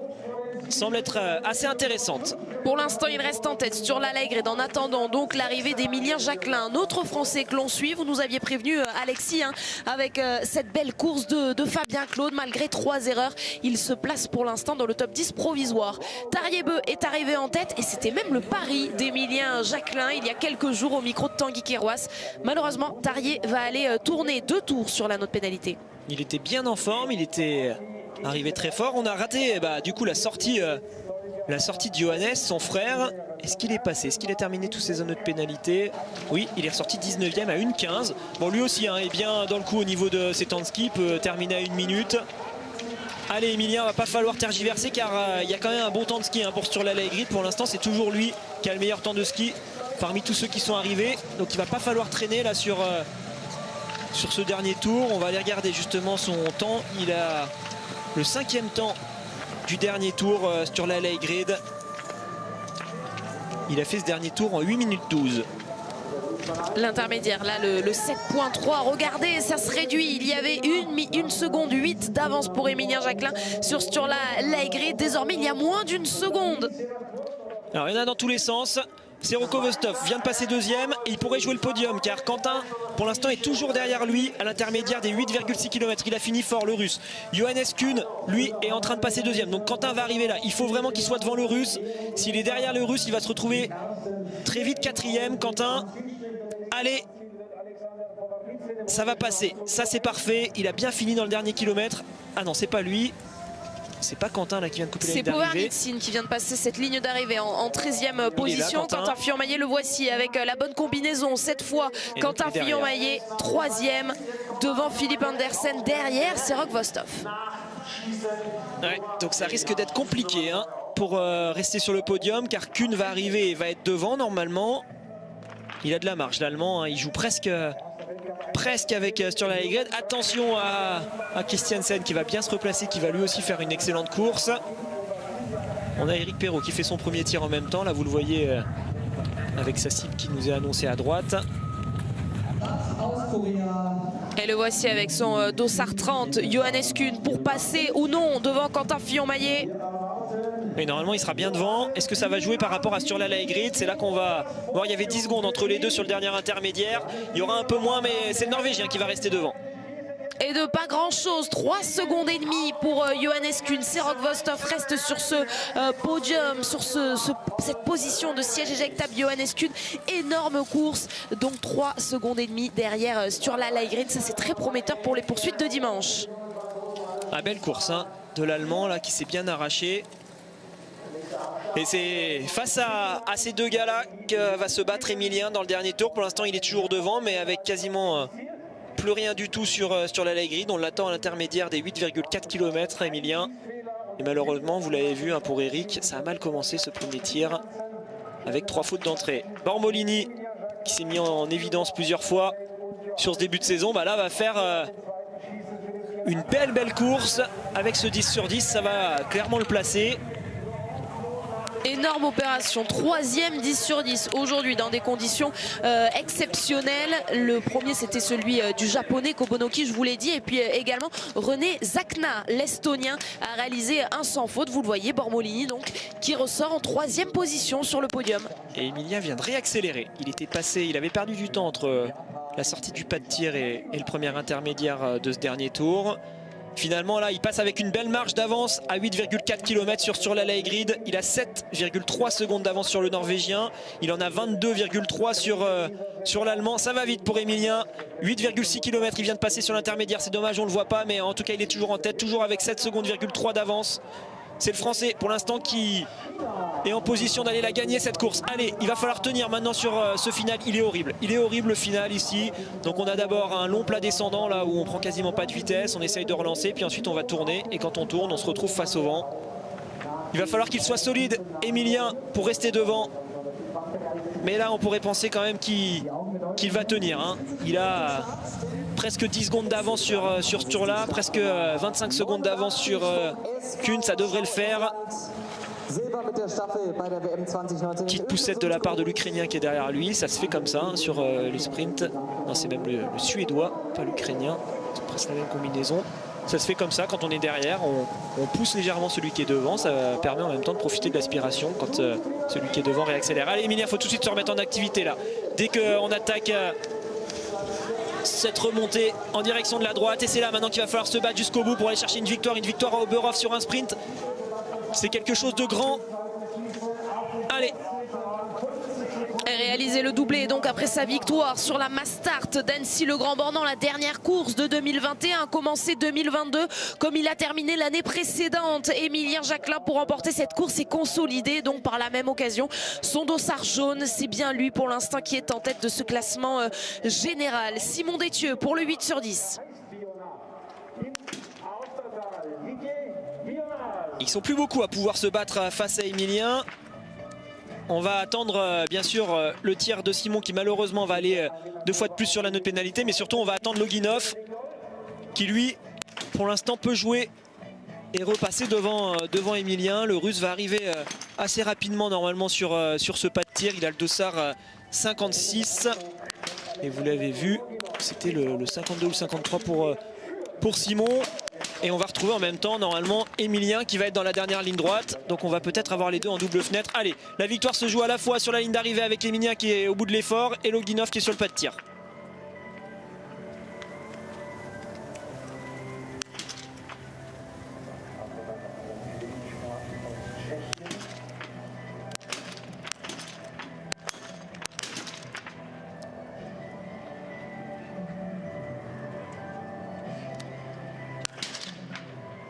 semble être assez intéressante. Pour l'instant, il reste en tête sur la Laigrid en attendant donc l'arrivée d'Emilien Jacquelin, un autre Français que l'on suit. Vous nous aviez prévenu, Alexis, hein, avec cette belle course de Fabien Claude. Malgré 3 erreurs, il se place pour l'instant dans le top 10 provisoire. Tariebeu est arrivé en tête et c'était même le pari d'Emilien Jacquelin il y a quelques jours au micro de Tanguy Kérouas. Malheureusement, Tarier va aller tourner 2 tours sur la note pénalité. Il était bien en forme, il était arrivé très fort. On a raté du coup la sortie de Johannes, son frère. Est-ce qu'il est passé? Est-ce qu'il a terminé tous ses zones de pénalité? Oui, il est ressorti 19e à 1,15. Bon, lui aussi hein, est bien dans le coup au niveau de ses temps de ski, peut terminer à 1 minute. Allez, Emilien, va pas falloir tergiverser car il y a quand même un bon temps de ski hein, pour sur la Laigrid. Pour l'instant, c'est toujours lui qui a le meilleur temps de ski parmi tous ceux qui sont arrivés. Donc il va pas falloir traîner là sur ce dernier tour. On va aller regarder justement son temps. Il a le 5e temps du dernier tour sur la Laigrid. Il a fait ce dernier tour en 8 minutes 12. L'intermédiaire, là, le 7.3. Regardez, ça se réduit. Il y avait 1 seconde 8 d'avance pour Emilien Jacquelin sur la Laigrid. Désormais, il y a moins d'1 seconde. Alors, il y en a dans tous les sens. Sirocco Vostov vient de passer 2e et il pourrait jouer le podium car Quentin pour l'instant est toujours derrière lui à l'intermédiaire des 8,6 km. Il a fini fort, le russe. Johannes Kuhn lui est en train de passer 2e, donc Quentin va arriver là. Il faut vraiment qu'il soit devant le russe. S'il est derrière le russe, il va se retrouver très vite 4e. Quentin, allez, ça va passer, ça c'est parfait. Il a bien fini dans le dernier kilomètre. Ah non, c'est pas lui. C'est pas Quentin là qui vient de couper la ligne d'arrivée. C'est Pogacar qui vient de passer cette ligne d'arrivée en 13e position. Là, Quentin Fillon-Maillet, le voici avec la bonne combinaison. Cette fois, et Quentin Fillon-Maillet, 3e devant Philippe Andersen. Derrière, c'est Rock Vostov. Ouais, donc ça risque d'être compliqué hein, pour rester sur le podium car Kuhn va arriver et va être devant normalement. Il a de la marge, l'Allemand. Hein, il joue presque avec sur la Laigrid. Attention à Christiansen qui va bien se replacer, qui va lui aussi faire une excellente course. On a Eric Perrault qui fait son premier tir en même temps. Là, vous le voyez avec sa cible qui nous est annoncée à droite. Et le voici avec son dossard 30, Johannes Kuhn, pour passer ou non devant Quentin Fillon-Maillet. Mais normalement il sera bien devant. Est-ce que ça va jouer par rapport à sur la Laigrid? C'est là qu'on va voir. Il y avait 10 secondes entre les deux sur le dernier intermédiaire. Il y aura un peu moins, mais c'est le Norvégien qui va rester devant. Et de pas grand chose, 3 secondes et demie pour Johannes Kuhn. Rock Vostov reste sur ce podium, sur cette position de siège éjectable. Johannes Kuhn, énorme course, donc 3 secondes et demie derrière sur la Laigrid. Ça c'est très prometteur pour les poursuites de dimanche. Ah, belle course hein, de l'Allemand là qui s'est bien arraché. Et c'est face à ces deux gars-là que va se battre Emilien dans le dernier tour. Pour l'instant, il est toujours devant, mais avec quasiment plus rien du tout sur la Laigrid. On l'attend à l'intermédiaire des 8,4 km, Emilien. Et malheureusement, vous l'avez vu hein, pour Eric, ça a mal commencé ce premier tir avec 3 fautes d'entrée. Bormolini, qui s'est mis en évidence plusieurs fois sur ce début de saison, là va faire une belle course avec ce 10 sur 10. Ça va clairement le placer. Énorme opération, 3e 10 sur 10 aujourd'hui dans des conditions exceptionnelles. Le premier c'était celui du japonais Kobonoki, je vous l'ai dit, et puis également René Zakna, l'estonien, a réalisé un sans faute. Vous le voyez, Bormolini donc qui ressort en 3e position sur le podium. Et Emilien vient de réaccélérer. Il était passé, il avait perdu du temps entre la sortie du pas de tir et le premier intermédiaire de ce dernier tour. Finalement là il passe avec une belle marge d'avance à 8,4 km sur la Laigrid. Il a 7,3 secondes d'avance sur le Norvégien. Il en a 22,3 sur l'Allemand. Ça va vite pour Emilien. 8,6 km, il vient de passer sur l'intermédiaire. C'est dommage, on le voit pas, mais en tout cas il est toujours en tête, toujours avec 7 secondes,3 d'avance. C'est le Français pour l'instant qui est en position d'aller la gagner cette course. Allez, il va falloir tenir maintenant sur ce final. Il est horrible le final ici. Donc on a d'abord un long plat descendant là où on prend quasiment pas de vitesse. On essaye de relancer, puis ensuite on va tourner. Et quand on tourne, on se retrouve face au vent. Il va falloir qu'il soit solide, Emilien, pour rester devant. Mais là on pourrait penser quand même qu'il va tenir hein. Il a presque 10 secondes d'avance sur ce tour-là, presque 25 secondes d'avance sur Kuhn, ça devrait le faire. Petite poussette de la part de l'Ukrainien qui est derrière lui, ça se fait comme ça hein, sur le sprint. Non, c'est même le Suédois, pas l'Ukrainien, c'est presque la même combinaison. Ça se fait comme ça quand on est derrière, on pousse légèrement celui qui est devant, ça permet en même temps de profiter de l'aspiration quand celui qui est devant réaccélère. Allez Emilien, il faut tout de suite se remettre en activité là. Dès qu'on attaque cette remontée en direction de la droite, et c'est là maintenant qu'il va falloir se battre jusqu'au bout pour aller chercher une victoire à Oberhof sur un sprint. C'est quelque chose de grand. Allez. Et réaliser le doublé donc après sa victoire sur la Mastart d'Annecy-le-Grand-Bornand, la dernière course de 2021, commencé 2022 comme il a terminé l'année précédente. Émilien Jacquelin pour remporter cette course et consolider donc par la même occasion son dossard jaune. C'est bien lui pour l'instant qui est en tête de ce classement général. Simon Détieux pour le 8 sur 10. Ils sont plus beaucoup à pouvoir se battre face à Emilien. On va attendre bien sûr le tir de Simon qui malheureusement va aller 2 fois de plus sur la note pénalité, mais surtout on va attendre Loginov qui lui pour l'instant peut jouer et repasser devant Emilien. Le Russe va arriver assez rapidement normalement sur ce pas de tir. Il a le dossard 56 et vous l'avez vu, c'était le 52 ou le 53 pour Simon. Et on va retrouver en même temps normalement Emilien qui va être dans la dernière ligne droite. Donc on va peut-être avoir les deux en double fenêtre. Allez, la victoire se joue à la fois sur la ligne d'arrivée avec Emilien qui est au bout de l'effort et Loginov qui est sur le pas de tir.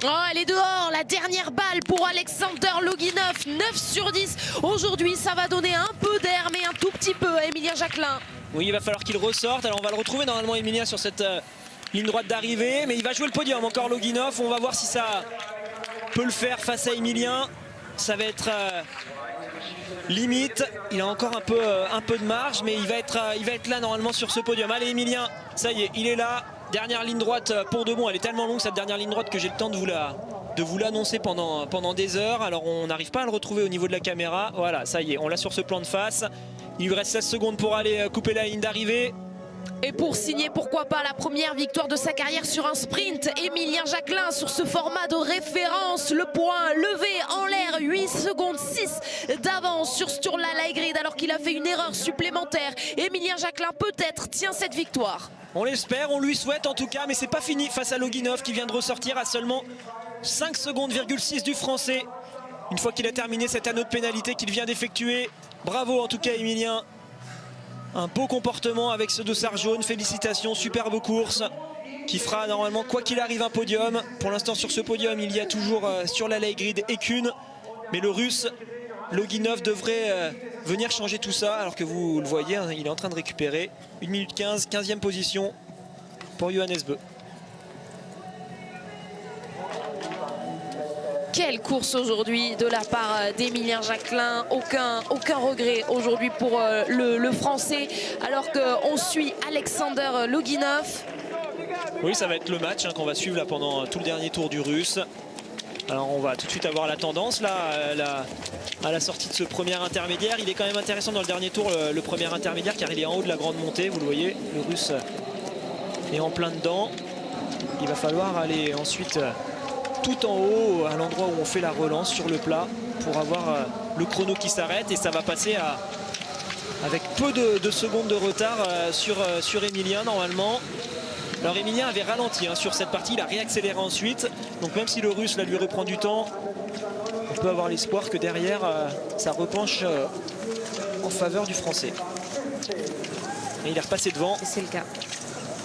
Oh, elle est dehors, la dernière balle pour Alexander Loginov, 9 sur 10. Aujourd'hui, ça va donner un peu d'air, mais un tout petit peu à Emilien Jacquelin. Oui, il va falloir qu'il ressorte. Alors on va le retrouver normalement Emilien sur cette ligne droite d'arrivée. Mais il va jouer le podium encore Loginov. On va voir si ça peut le faire face à Emilien. Ça va être limite. Il a encore un peu de marge, mais il va être là normalement sur ce podium. Allez Emilien, ça y est, il est là. Dernière ligne droite pour de bon. Elle est tellement longue cette dernière ligne droite que j'ai le temps de vous l'annoncer pendant des heures. Alors on n'arrive pas à le retrouver au niveau de la caméra. Voilà, ça y est, on l'a sur ce plan de face. Il lui reste 16 secondes pour aller couper la ligne d'arrivée. Et pour signer, pourquoi pas, la première victoire de sa carrière sur un sprint, Emilien Jacquelin sur ce format de référence. Le point levé en l'air, 8 secondes 6 d'avance sur Sturla Laigrid alors qu'il a fait une erreur supplémentaire. Emilien Jacquelin peut-être tient cette victoire. On l'espère, on lui souhaite en tout cas, mais c'est pas fini face à Loginov qui vient de ressortir à seulement 5 secondes 6 du français. Une fois qu'il a terminé cet anneau de pénalité qu'il vient d'effectuer. Bravo en tout cas Emilien. Un beau comportement avec ce dossard jaune, félicitations, superbe course qui fera normalement quoi qu'il arrive un podium. Pour l'instant sur ce podium il y a toujours sur la Laigrid Ekun, mais le Russe Loginov devrait venir changer tout ça alors que vous le voyez, hein, il est en train de récupérer. 1 minute 15, 15e position pour Johannes Bö. Quelle course aujourd'hui de la part d'Emilien Jacquelin. Aucun regret aujourd'hui pour le français alors qu'on suit Alexander Loginov. Oui, ça va être le match qu'on va suivre là pendant tout le dernier tour du Russe. Alors on va tout de suite avoir la tendance là à la sortie de ce premier intermédiaire. Il est quand même intéressant dans le dernier tour le premier intermédiaire car il est en haut de la grande montée. Vous le voyez, le Russe est en plein dedans. Il va falloir aller ensuite tout en haut à l'endroit où on fait la relance sur le plat pour avoir le chrono qui s'arrête et ça va passer avec peu de secondes de retard sur Emilien normalement. Alors Emilien avait ralenti sur cette partie, il a réaccéléré ensuite. Donc même si le Russe là, lui reprend du temps, on peut avoir l'espoir que derrière ça repenche en faveur du français. Et il est repassé devant. C'est le cas.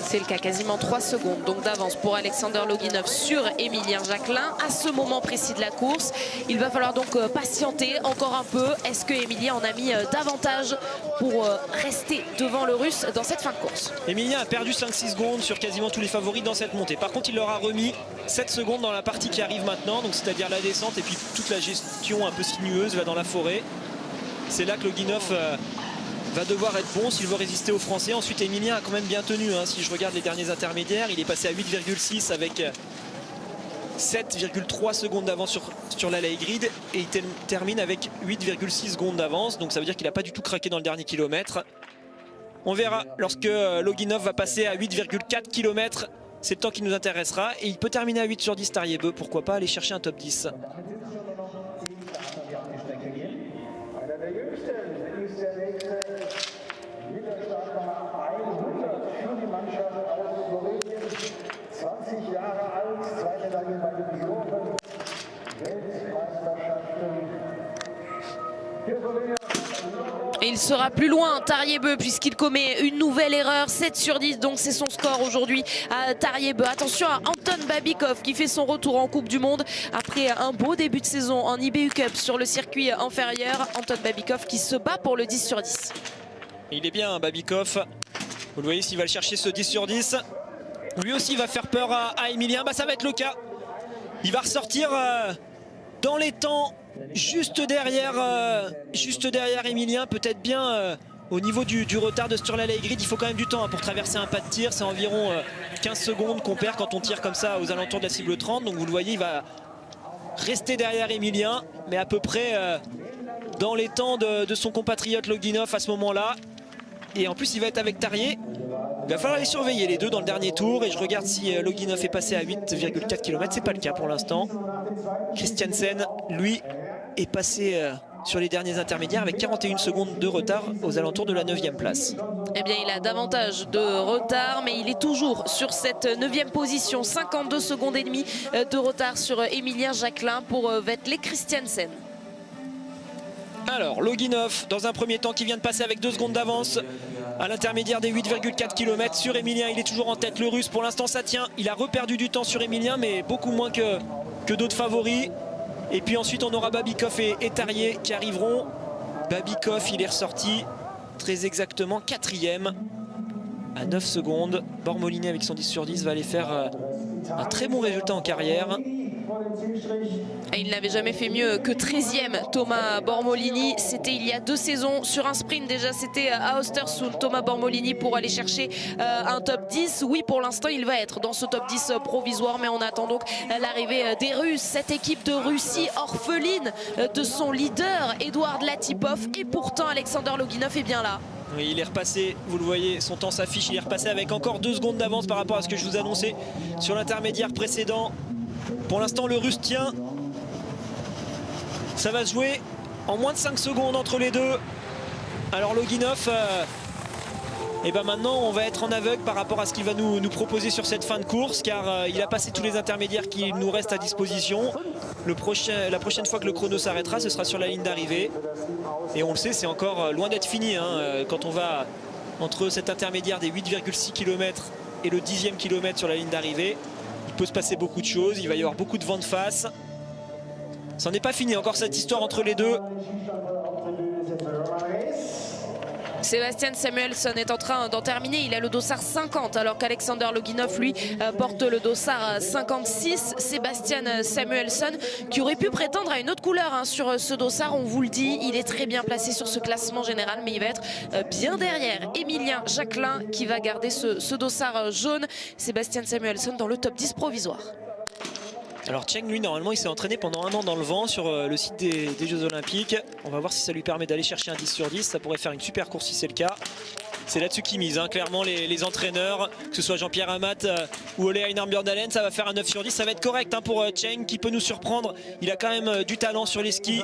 C'est le cas, quasiment 3 secondes donc d'avance pour Alexander Loginov sur Emilien Jacquelin à ce moment précis de la course. Il va falloir donc patienter encore un peu. Est-ce que Emilien en a mis davantage pour rester devant le Russe dans cette fin de course? Emilien a perdu 5-6 secondes sur quasiment tous les favoris dans cette montée. Par contre, il leur a remis 7 secondes dans la partie qui arrive maintenant, donc c'est-à-dire la descente et puis toute la gestion un peu sinueuse là dans la forêt. C'est là que Loginov va devoir être bon s'il veut résister aux Français. Ensuite Emilien a quand même bien tenu, si je regarde les derniers intermédiaires, il est passé à 8,6 avec 7,3 secondes d'avance sur la Laigrid et il termine avec 8,6 secondes d'avance, donc ça veut dire qu'il n'a pas du tout craqué dans le dernier kilomètre. On verra lorsque Loginov va passer à 8,4 km c'est le temps qui nous intéressera. Et il peut terminer à 8 sur 10 Tarjei-Bø, pourquoi pas aller chercher un top 10. Et il sera plus loin, Tarjei-Bø, puisqu'il commet une nouvelle erreur, 7 sur 10, donc c'est son score aujourd'hui à Tarjei-Bø. Attention à Anton Babikov qui fait son retour en Coupe du Monde après un beau début de saison en IBU Cup sur le circuit inférieur. Anton Babikov qui se bat pour le 10 sur 10. Il est bien, Babikov. Vous le voyez, s'il va le chercher ce 10 sur 10. Lui aussi va faire peur à Emilien. Bah, ça va être le cas. Il va ressortir dans les temps. Juste derrière Emilien, peut-être bien au niveau du retard de Sturla Leigrid. Il faut quand même du temps pour traverser un pas de tir. C'est environ 15 secondes qu'on perd quand on tire comme ça aux alentours de la cible 30. Donc vous le voyez, il va rester derrière Emilien, mais à peu près dans les temps de son compatriote Loginov à ce moment-là. Et en plus, il va être avec Tarjei. Il va falloir les surveiller les deux dans le dernier tour. Et je regarde si Loginov est passé à 8,4 km. C'est pas le cas pour l'instant. Christiansen, lui, est passé sur les derniers intermédiaires avec 41 secondes de retard aux alentours de la 9e place. Eh bien, il a davantage de retard, mais il est toujours sur cette 9e position. 52 secondes et demie de retard sur Emilien Jacquelin pour Vetle Christiansen. Alors, Loginov, dans un premier temps, qui vient de passer avec 2 secondes d'avance à l'intermédiaire des 8,4 km sur Emilien. Il est toujours en tête, le Russe. Pour l'instant, ça tient. Il a reperdu du temps sur Emilien, mais beaucoup moins que d'autres favoris. Et puis ensuite, on aura Babikov et Tarjei qui arriveront. Babikov, il est ressorti très exactement 4e à 9 secondes. Bormolini, avec son 10 sur 10, va aller faire un très bon résultat en carrière. Et il n'avait jamais fait mieux que 13e, Thomas Bormolini. C'était il y a 2 saisons sur un sprint déjà. C'était à Östersund, Thomas Bormolini, pour aller chercher un top 10. Oui, pour l'instant, il va être dans ce top 10 provisoire, mais on attend donc l'arrivée des Russes. Cette équipe de Russie orpheline de son leader, Eduard Latipov. Et pourtant, Alexander Loginov est bien là. Oui, il est repassé, vous le voyez, son temps s'affiche. Il est repassé avec encore 2 secondes d'avance par rapport à ce que je vous annonçais sur l'intermédiaire précédent. Pour l'instant, le Russe tient. Ça va se jouer en moins de 5 secondes entre les deux. Alors Loginov, et ben maintenant on va être en aveugle par rapport à ce qu'il va nous proposer sur cette fin de course, car il a passé tous les intermédiaires qui nous restent à disposition. La prochaine fois que le chrono s'arrêtera, ce sera sur la ligne d'arrivée. Et on le sait, c'est encore loin d'être fini quand on va entre cet intermédiaire des 8,6 km et le 10e kilomètre sur la ligne d'arrivée. Il peut se passer beaucoup de choses, il va y avoir beaucoup de vent de face. Ça n'est pas fini, encore cette histoire entre les deux. Sebastian Samuelsson est en train d'en terminer. Il a le dossard 50 alors qu'Alexander Loginov lui porte le dossard 56. Sebastian Samuelsson qui aurait pu prétendre à une autre couleur sur ce dossard, on vous le dit. Il est très bien placé sur ce classement général, mais il va être bien derrière Emilien Jacquelin qui va garder ce dossard jaune. Sebastian Samuelsson dans le top 10 provisoire. Alors Cheng, lui, normalement, il s'est entraîné pendant 1 an dans le vent sur le site des Jeux Olympiques. On va voir si ça lui permet d'aller chercher un 10 sur 10. Ça pourrait faire une super course si c'est le cas. C'est là-dessus qu'ils misent, clairement, les entraîneurs, que ce soit Jean-Pierre Amat ou Ole Einar Bjørndalen. Ça va faire un 9 sur 10. Ça va être correct pour Cheng, qui peut nous surprendre. Il a quand même du talent sur les skis.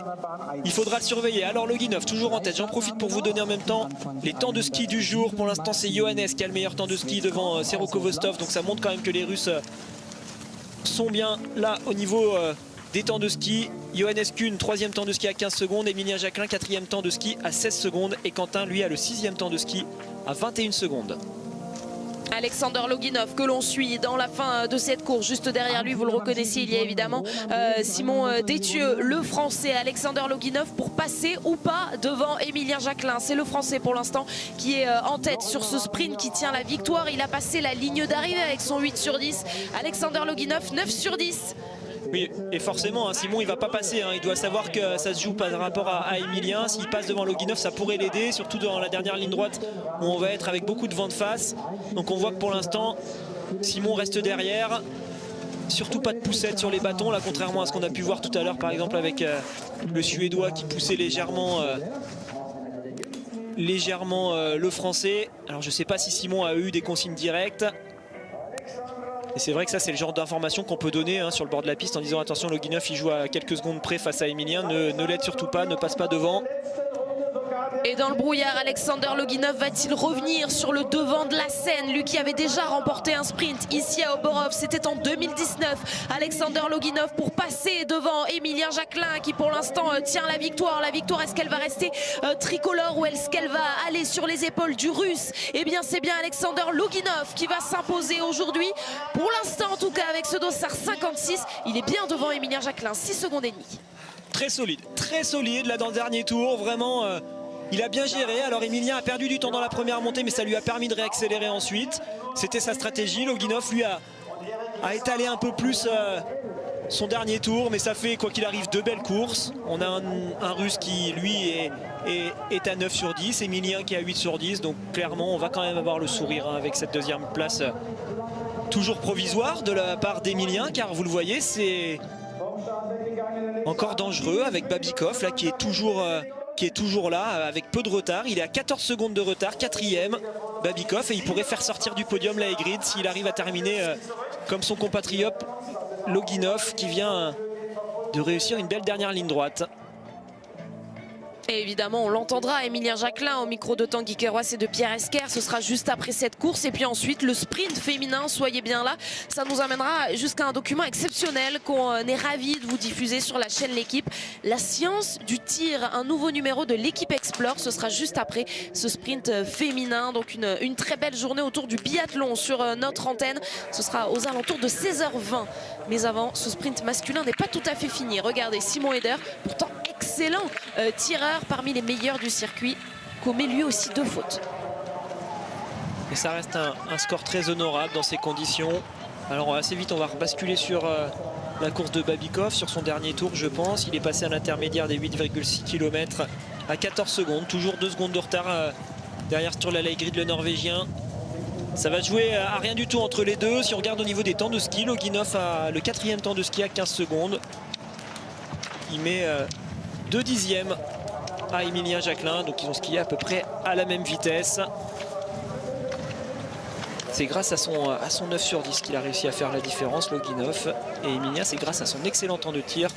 Il faudra le surveiller. Alors Loginov, toujours en tête. J'en profite pour vous donner en même temps les temps de ski du jour. Pour l'instant, c'est Johannes qui a le meilleur temps de ski devant Sero Kovostov. Donc ça montre quand même que les Russes sont bien là au niveau des temps de ski. Johannes Kuhn, 3e temps de ski à 15 secondes. Emilien Jacquelin, 4e temps de ski à 16 secondes. Et Quentin, lui, a le 6e temps de ski à 21 secondes. Alexander Loginov que l'on suit dans la fin de cette course. Juste derrière lui, vous le reconnaissez, il y a évidemment Simon Détieux, le français. Alexander Loginov pour passer ou pas devant Emilien Jacquelin. C'est le français pour l'instant qui est en tête sur ce sprint, qui tient la victoire. Il a passé la ligne d'arrivée avec son 8 sur 10. Alexander Loginov, 9 sur 10. Oui, et forcément, Simon, il va pas passer. Il doit savoir que ça se joue par rapport à Emilien. S'il passe devant Loginov, ça pourrait l'aider, surtout dans la dernière ligne droite où on va être avec beaucoup de vent de face. Donc on voit que pour l'instant, Simon reste derrière. Surtout pas de poussette sur les bâtons, là, contrairement à ce qu'on a pu voir tout à l'heure, par exemple, avec le Suédois qui poussait légèrement le français. Alors je sais pas si Simon a eu des consignes directes. Et c'est vrai que ça, c'est le genre d'information qu'on peut donner sur le bord de la piste en disant attention, Loginov il joue à quelques secondes près face à Emilien, ne l'aide surtout pas, ne passe pas devant. Et dans le brouillard, Alexander Loginov va-t-il revenir sur le devant de la scène? Lui qui avait déjà remporté un sprint ici à Oberhof, c'était en 2019. Alexander Loginov pour passer devant Emilien Jacquelin qui pour l'instant tient la victoire. La victoire, est-ce qu'elle va rester tricolore ou est-ce qu'elle va aller sur les épaules du Russe? Eh bien c'est bien Alexander Loginov qui va s'imposer aujourd'hui. Pour l'instant en tout cas avec ce dossard 56, il est bien devant Emilien Jacquelin, 6 secondes et demie. Très solide là dans le dernier tour, vraiment... il a bien géré. Alors Emilien a perdu du temps dans la première montée, mais ça lui a permis de réaccélérer ensuite. C'était sa stratégie. Loginov lui a étalé un peu plus son dernier tour, mais ça fait quoi qu'il arrive 2 belles courses. On a un Russe qui lui est à 9 sur 10, Emilien qui est à 8 sur 10, donc clairement on va quand même avoir le sourire avec cette deuxième place toujours provisoire de la part d'Emilien, car vous le voyez, c'est encore dangereux avec Babikov là qui est toujours là avec peu de retard. Il est à 14 secondes de retard, 4e Babikov, et il pourrait faire sortir du podium la Egrid s'il arrive à terminer comme son compatriote Loginov qui vient de réussir une belle dernière ligne droite. Et évidemment, on l'entendra, Emilien Jacquelin au micro de Tanguy Kerouas et de Pierre Esquer. Ce sera juste après cette course. Et puis ensuite, le sprint féminin, soyez bien là. Ça nous amènera jusqu'à un document exceptionnel qu'on est ravis de vous diffuser sur la chaîne L'Équipe. La science du tir, un nouveau numéro de l'Équipe Explore. Ce sera juste après ce sprint féminin. Donc une très belle journée autour du biathlon sur notre antenne. Ce sera aux alentours de 16h20. Mais avant, ce sprint masculin n'est pas tout à fait fini. Regardez, Simon Eder, pourtant excellent tireur, parmi les meilleurs du circuit, commet lui aussi 2 fautes. Et ça reste un score très honorable dans ces conditions. Alors assez vite on va rebasculer sur la course de Babikov, sur son dernier tour je pense. Il est passé à l'intermédiaire des 8,6 km à 14 secondes, toujours 2 secondes de retard derrière Sturla Leigrid, le Norvégien. Ça va jouer à rien du tout entre les deux. Si on regarde au niveau des temps de ski, Loginov a le 4e temps de ski à 15 secondes. Il met 2 dixièmes à Emilien Jacquelin, donc ils ont skié à peu près à la même vitesse. C'est grâce à son 9 sur 10 qu'il a réussi à faire la différence, Loginov. Et Emilien, c'est grâce à son excellent temps de tir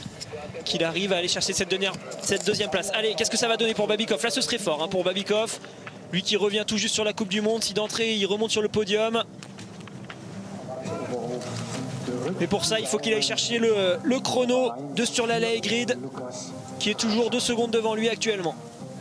qu'il arrive à aller chercher cette deuxième place. Allez, qu'est-ce que ça va donner pour Babikov? Là, ce serait fort pour Babikov. Lui qui revient tout juste sur la Coupe du Monde. Si d'entrée, il remonte sur le podium. Mais pour ça, il faut qu'il aille chercher le chrono de Sturla Leigrid, qui est toujours 2 secondes devant lui actuellement.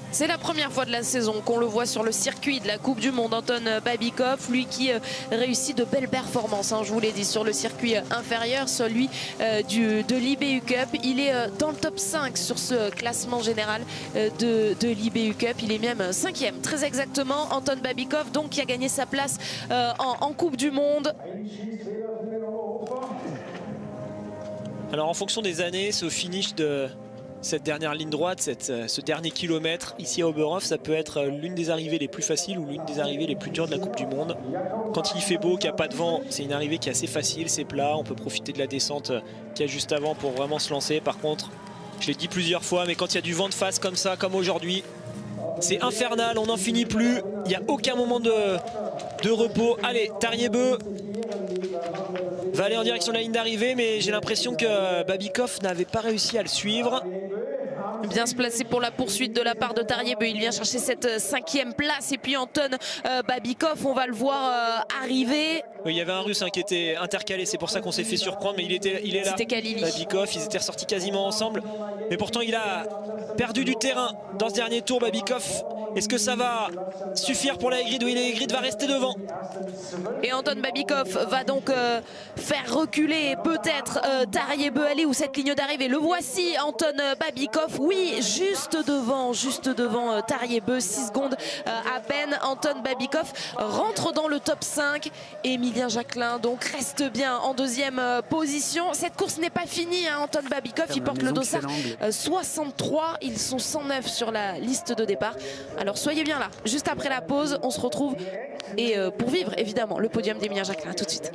C'est la première fois de la saison qu'on le voit sur le circuit de la Coupe du Monde, Anton Babikov, lui qui réussit de belles performances, je vous l'ai dit, sur le circuit inférieur, celui de l'IBU Cup. Il est dans le top 5 sur ce classement général de l'IBU Cup. Il est même 5e, très exactement. Anton Babikov, donc, qui a gagné sa place en Coupe du Monde. Alors en fonction des années, ce finish de cette dernière ligne droite, ce dernier kilomètre ici à Oberhof, ça peut être l'une des arrivées les plus faciles ou l'une des arrivées les plus dures de la Coupe du Monde. Quand il fait beau, qu'il n'y a pas de vent, c'est une arrivée qui est assez facile, c'est plat, on peut profiter de la descente qu'il y a juste avant pour vraiment se lancer. Par contre, je l'ai dit plusieurs fois, mais quand il y a du vent de face comme ça, comme aujourd'hui, c'est infernal, on n'en finit plus, il n'y a aucun moment de repos. Allez, Tariebeu va aller en direction de la ligne d'arrivée, mais j'ai l'impression que Babikov n'avait pas réussi à le suivre. Bien se placer pour la poursuite de la part de Tariebeu. Il vient chercher cette 5e place. Et puis Anton Babikov, on va le voir arriver. Oui, il y avait un Russe qui était intercalé, c'est pour ça qu'on s'est fait surprendre, mais il est là. C'était Kalili. Babikov, ils étaient ressortis quasiment ensemble. Mais pourtant, il a perdu du terrain dans ce dernier tour, Babikov. Est-ce que ça va suffire pour la Egrid? Oui, la Egrid va rester devant. Et Anton Babikov va donc faire reculer peut-être Tariebeu. Allez, où cette ligne d'arrivée? Le voici, Anton Babikov. Oui, juste devant Tariebeu. 6 secondes à peine. Anton Babikov rentre dans le top 5. Et Emilien Jacquelin donc reste bien en 2e position. Cette course n'est pas finie, Anton Babikov. Il porte le dossard 63. Ils sont 109 sur la liste de départ. Alors soyez bien là. Juste après la pause, on se retrouve et pour vivre évidemment le podium d'Emilien Jacquelin. Tout de suite.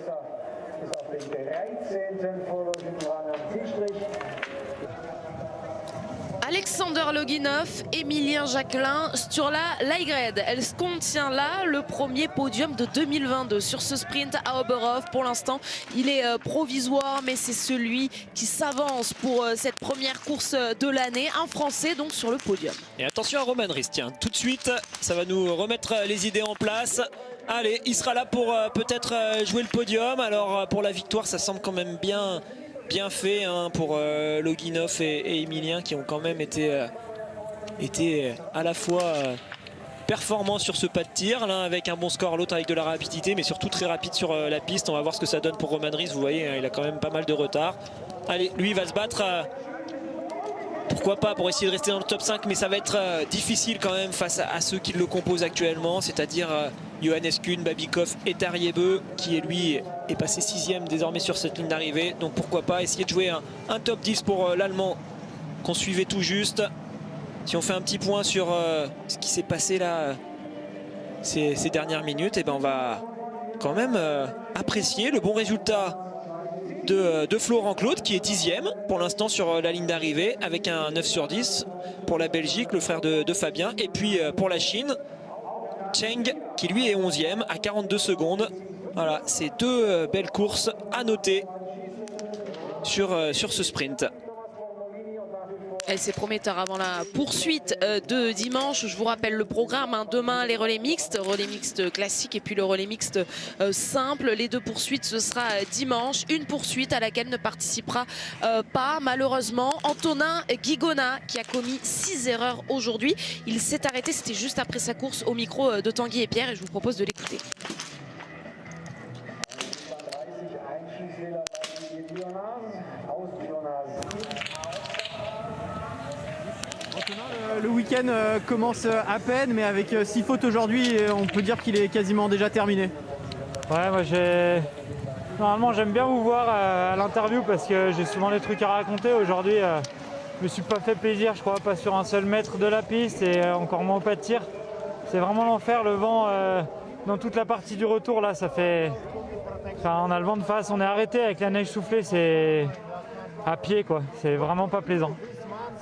Alexander Loginov, Emilien Jacquelin, Sturla Laigred. Elle contient là le premier podium de 2022 sur ce sprint à Oberhof. Pour l'instant, il est provisoire, mais c'est celui qui s'avance pour cette première course de l'année. Un Français donc sur le podium. Et attention à Roman Ries, tiens, tout de suite, ça va nous remettre les idées en place. Allez, il sera là pour peut-être jouer le podium. Alors pour la victoire, ça semble quand même bien fait hein, pour Loginov et Emilien qui ont quand même été à la fois performants sur ce pas de tir, l'un avec un bon score, l'autre avec de la rapidité, mais surtout très rapide sur la piste. On va voir ce que ça donne pour Roman Ries. Vous voyez, hein, il a quand même pas mal de retard. Allez, lui il va se battre. Pourquoi pas pour essayer de rester dans le top 5, mais ça va être difficile quand même face à ceux qui le composent actuellement, c'est-à-dire Johannes Kuhn, Babikov et Tariebeu, qui lui est passé 6e désormais sur cette ligne d'arrivée. Donc pourquoi pas essayer de jouer un top 10 pour l'Allemand qu'on suivait tout juste. Si on fait un petit point sur ce qui s'est passé là ces dernières minutes, et ben on va quand même apprécier le bon résultat de Florent Claude qui est 10e pour l'instant sur la ligne d'arrivée avec un 9 sur 10 pour la Belgique, le frère de Fabien. Et puis pour la Chine, Cheng qui lui est 11e à 42 secondes. Voilà, c'est deux belles courses à noter sur ce sprint. Et c'est prometteur avant la poursuite de dimanche. Je vous rappelle le programme. Hein. Demain, les relais mixtes classiques et puis le relais mixte simple. Les deux poursuites, ce sera dimanche. Une poursuite à laquelle ne participera pas, malheureusement, Antonin Guigona, qui a commis 6 erreurs aujourd'hui. Il s'est arrêté, c'était juste après sa course au micro de Tanguy et Pierre, et je vous propose de l'écouter. Le week-end commence à peine, mais avec 6 fautes aujourd'hui, on peut dire qu'il est quasiment déjà terminé. Ouais, moi normalement j'aime bien vous voir à l'interview parce que j'ai souvent des trucs à raconter. Aujourd'hui, je me suis pas fait plaisir, je crois, pas sur un seul mètre de la piste et encore moins au pas de tir. C'est vraiment l'enfer, le vent dans toute la partie du retour là, ça fait. Enfin, on a le vent de face, on est arrêté avec la neige soufflée, c'est à pied quoi, c'est vraiment pas plaisant.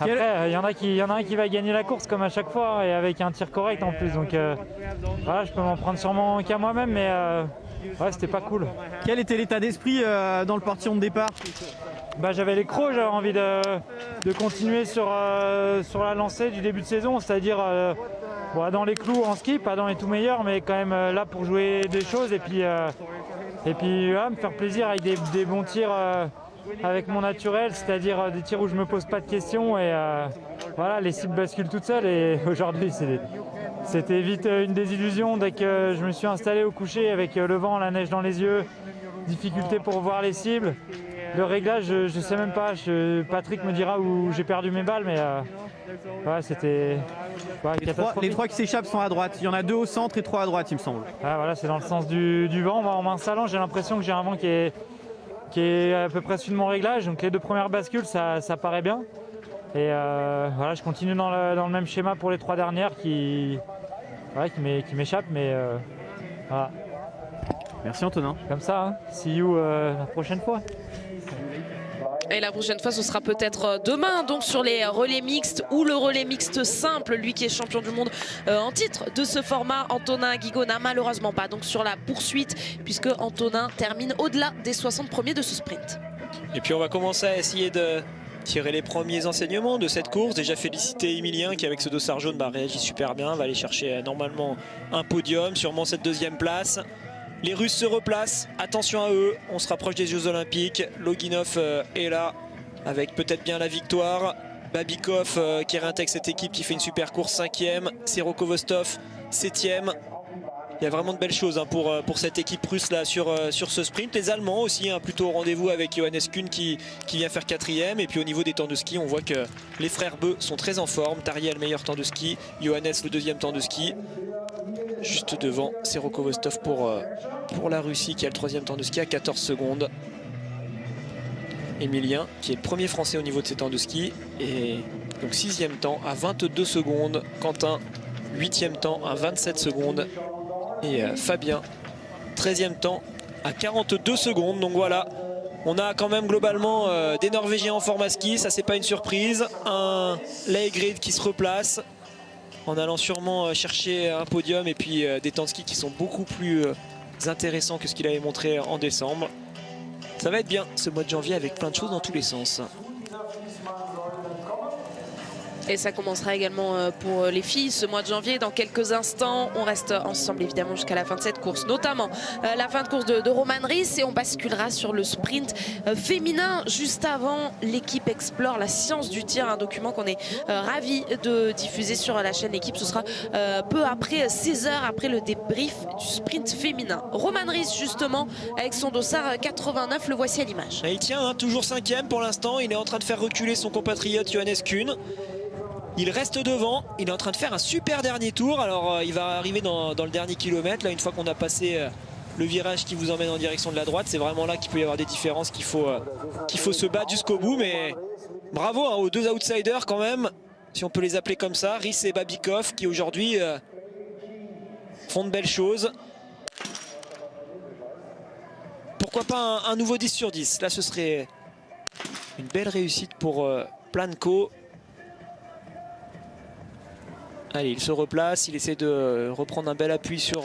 Après, il y en a un qui va gagner la course comme à chaque fois et avec un tir correct en plus. Donc voilà, je peux m'en prendre sûrement qu'à moi-même, mais ouais, c'était pas cool. Quel était l'état d'esprit dans le portillon de départ? J'avais les crocs, j'avais envie de continuer sur la lancée du début de saison, c'est-à-dire dans les clous en ski, pas dans les tout meilleurs, mais quand même là pour jouer des choses et puis me faire plaisir avec des bons tirs. Avec mon naturel, c'est-à-dire des tirs où je me pose pas de questions et voilà, les cibles basculent toutes seules. Et aujourd'hui, c'était vite une désillusion dès que je me suis installé au coucher avec le vent, la neige dans les yeux, difficulté pour voir les cibles. Le réglage, je sais même pas. Patrick me dira où j'ai perdu mes balles, mais ouais, c'était catastrophique. Les trois qui s'échappent sont à droite. Il y en a 2 au centre et 3 à droite, il me semble. Ah, voilà, c'est dans le sens du vent. En m'installant, j'ai l'impression que j'ai un vent qui est à peu près celui de mon réglage, donc les 2 premières bascules ça paraît bien et voilà, je continue dans le même schéma pour les 3 dernières qui m'échappent, mais voilà. Merci Antonin. Comme ça, hein. See you la prochaine fois. Et la prochaine fois, ce sera peut-être demain, donc sur les relais mixtes ou le relais mixte simple, lui qui est champion du monde en titre de ce format, Antonin Guigona, malheureusement pas donc sur la poursuite, puisque Antonin termine au-delà des 60 premiers de ce sprint. Et puis on va commencer à essayer de tirer les premiers enseignements de cette course. Déjà féliciter Emilien qui avec ce dossard jaune réagit super bien, va aller chercher normalement un podium, sûrement cette 2e place. Les Russes se replacent, attention à eux, on se rapproche des Jeux Olympiques. Loginov est là avec peut-être bien la victoire. Babikov qui réintègre cette équipe qui fait une super course, 5e. Serokovostov 7e. Il y a vraiment de belles choses hein, pour cette équipe russe là sur ce sprint. Les Allemands aussi plutôt au rendez-vous avec Johannes Kuhn qui vient faire 4e. Et puis au niveau des temps de ski, on voit que les frères Beu sont très en forme. Tariel, meilleur temps de ski. Johannes, le 2e temps de ski. Juste devant Serokovostov pour la Russie qui a le 3e temps de ski à 14 secondes. Emilien qui est le premier français au niveau de ses temps de ski et donc 6e temps à 22 secondes. Quentin 8e temps à 27 secondes et Fabien 13e temps à 42 secondes. Donc voilà, On a quand même globalement des Norvégiens en format ski, ça c'est pas une surprise. Un Laegrid qui se replace en allant sûrement chercher un podium et puis des temps de ski qui sont beaucoup plus intéressants que ce qu'il avait montré en décembre. Ça va être bien ce mois de janvier avec plein de choses dans tous les sens. Et ça commencera également pour les filles ce mois de janvier. Dans quelques instants, on reste ensemble évidemment jusqu'à la fin de cette course, notamment la fin de course de Roman Ries, et on basculera sur le sprint féminin. Juste avant, l'équipe explore la science du tir, un document qu'on est ravi de diffuser sur la chaîne Équipe. Ce sera peu après 16 h, après le débrief du sprint féminin. Roman Ries justement avec son dossard 89, le voici à l'image. Il tient hein, toujours 5e pour l'instant, il est en train de faire reculer son compatriote Johannes Kuhn. Il reste devant, il est en train de faire un super dernier tour. Alors il va arriver dans le dernier kilomètre. Là, une fois qu'on a passé le virage qui vous emmène en direction de la droite, c'est vraiment là qu'il peut y avoir des différences, qu'il faut se battre jusqu'au bout. Mais bravo hein, aux deux outsiders quand même, si on peut les appeler comme ça, Ries et Babikov, qui aujourd'hui font de belles choses. Pourquoi pas un nouveau 10 sur 10? Là, ce serait une belle réussite pour Planko. Allez, il se replace, il essaie de reprendre un bel appui sur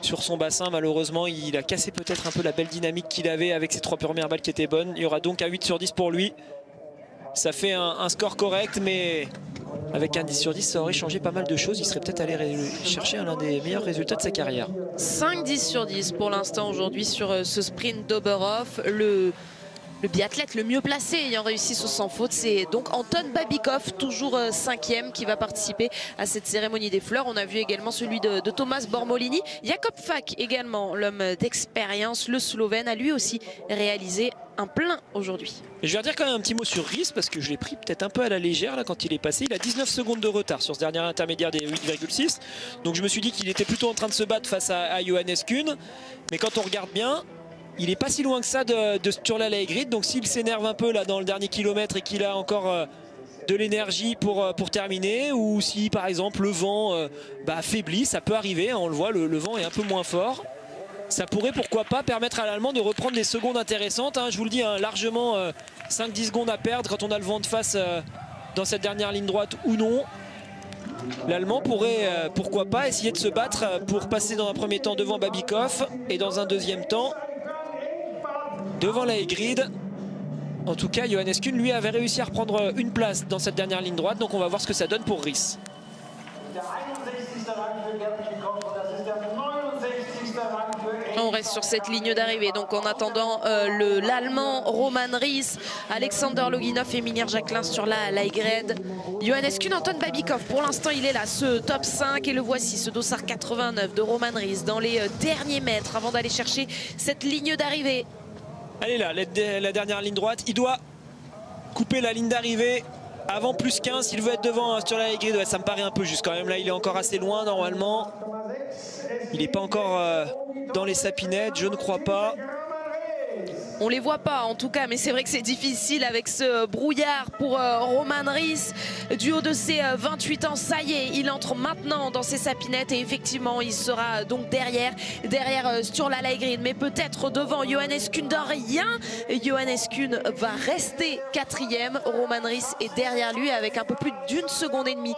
son bassin. Malheureusement, il a cassé peut-être un peu la belle dynamique qu'il avait avec ses 3 premières balles qui étaient bonnes. Il y aura donc un 8 sur 10 pour lui. Ça fait un score correct, mais avec un 10 sur 10, ça aurait changé pas mal de choses. Il serait peut-être allé chercher l'un des meilleurs résultats de sa carrière. 5-10 sur 10 pour l'instant aujourd'hui sur ce sprint d'Oberhof. Le biathlète le mieux placé ayant réussi ce sans faute, c'est donc Anton Babikov, toujours 5e, qui va participer à cette cérémonie des fleurs. On a vu également celui de Thomas Bormolini. Jakob Fak également, l'homme d'expérience, le Slovène, a lui aussi réalisé un plein aujourd'hui. Et je vais redire quand même un petit mot sur Ries, parce que je l'ai pris peut-être un peu à la légère là quand il est passé. Il a 19 secondes de retard sur ce dernier intermédiaire des 8,6. Donc je me suis dit qu'il était plutôt en train de se battre face à Johannes Kuhn. Mais quand on regarde bien, il n'est pas si loin que ça de Sturla Laegrid. Donc s'il s'énerve un peu là dans le dernier kilomètre et qu'il a encore de l'énergie pour terminer, ou si par exemple le vent faiblit, ça peut arriver, on le voit, le vent est un peu moins fort. Ça pourrait pourquoi pas permettre à l'Allemand de reprendre des secondes intéressantes, hein. Je vous le dis, hein, largement 5-10 secondes à perdre quand on a le vent de face dans cette dernière ligne droite ou non. L'Allemand pourrait pourquoi pas essayer de se battre pour passer dans un premier temps devant Babikov et dans un deuxième temps devant Laegrid. En tout cas, Johannes Kuhn, lui, avait réussi à reprendre une place dans cette dernière ligne droite. Donc on va voir ce que ça donne pour Ries. On reste sur cette ligne d'arrivée. Donc en attendant l'Allemand Roman Ries, Alexander Loginov et Minir Jacquelin sur la Laegrid. Johannes Kuhn, Anton Babikov. Pour l'instant, il est là, ce top 5. Et le voici, ce dossard 89 de Roman Ries dans les derniers mètres avant d'aller chercher cette ligne d'arrivée. Allez là, la dernière ligne droite. Il doit couper la ligne d'arrivée avant plus 15 s'il veut être devant sur la Laegrid. Ouais, ça me paraît un peu juste quand même. Là, il est encore assez loin normalement. Il n'est pas encore dans les sapinettes, je ne crois pas. On les voit pas en tout cas, mais c'est vrai que c'est difficile avec ce brouillard pour Roman Ries. Du haut de ses 28 ans, ça y est, il entre maintenant dans ses sapinettes et effectivement il sera donc derrière Sturla Laegrid, mais peut-être devant Johannes Kuhn de rien. Johannes Kuhn va rester 4e, Roman Ries est derrière lui avec un peu plus d'1 seconde et demie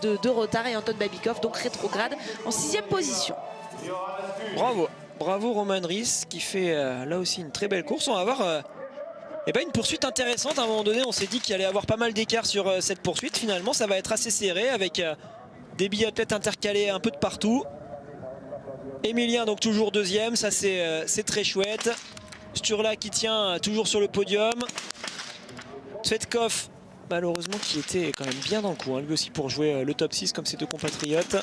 de retard, et Anton Babikov donc rétrograde en 6e position. Bravo. Bravo Roman Ries qui fait là aussi une très belle course. On va avoir une poursuite intéressante. À un moment donné, on s'est dit qu'il allait y avoir pas mal d'écart sur cette poursuite. Finalement, ça va être assez serré avec des biathlètes intercalés un peu de partout. Emilien donc toujours 2e, ça c'est très chouette. Sturla qui tient toujours sur le podium. Tvetkov malheureusement qui était quand même bien dans le coup, hein, lui aussi pour jouer le top 6 comme ses deux compatriotes.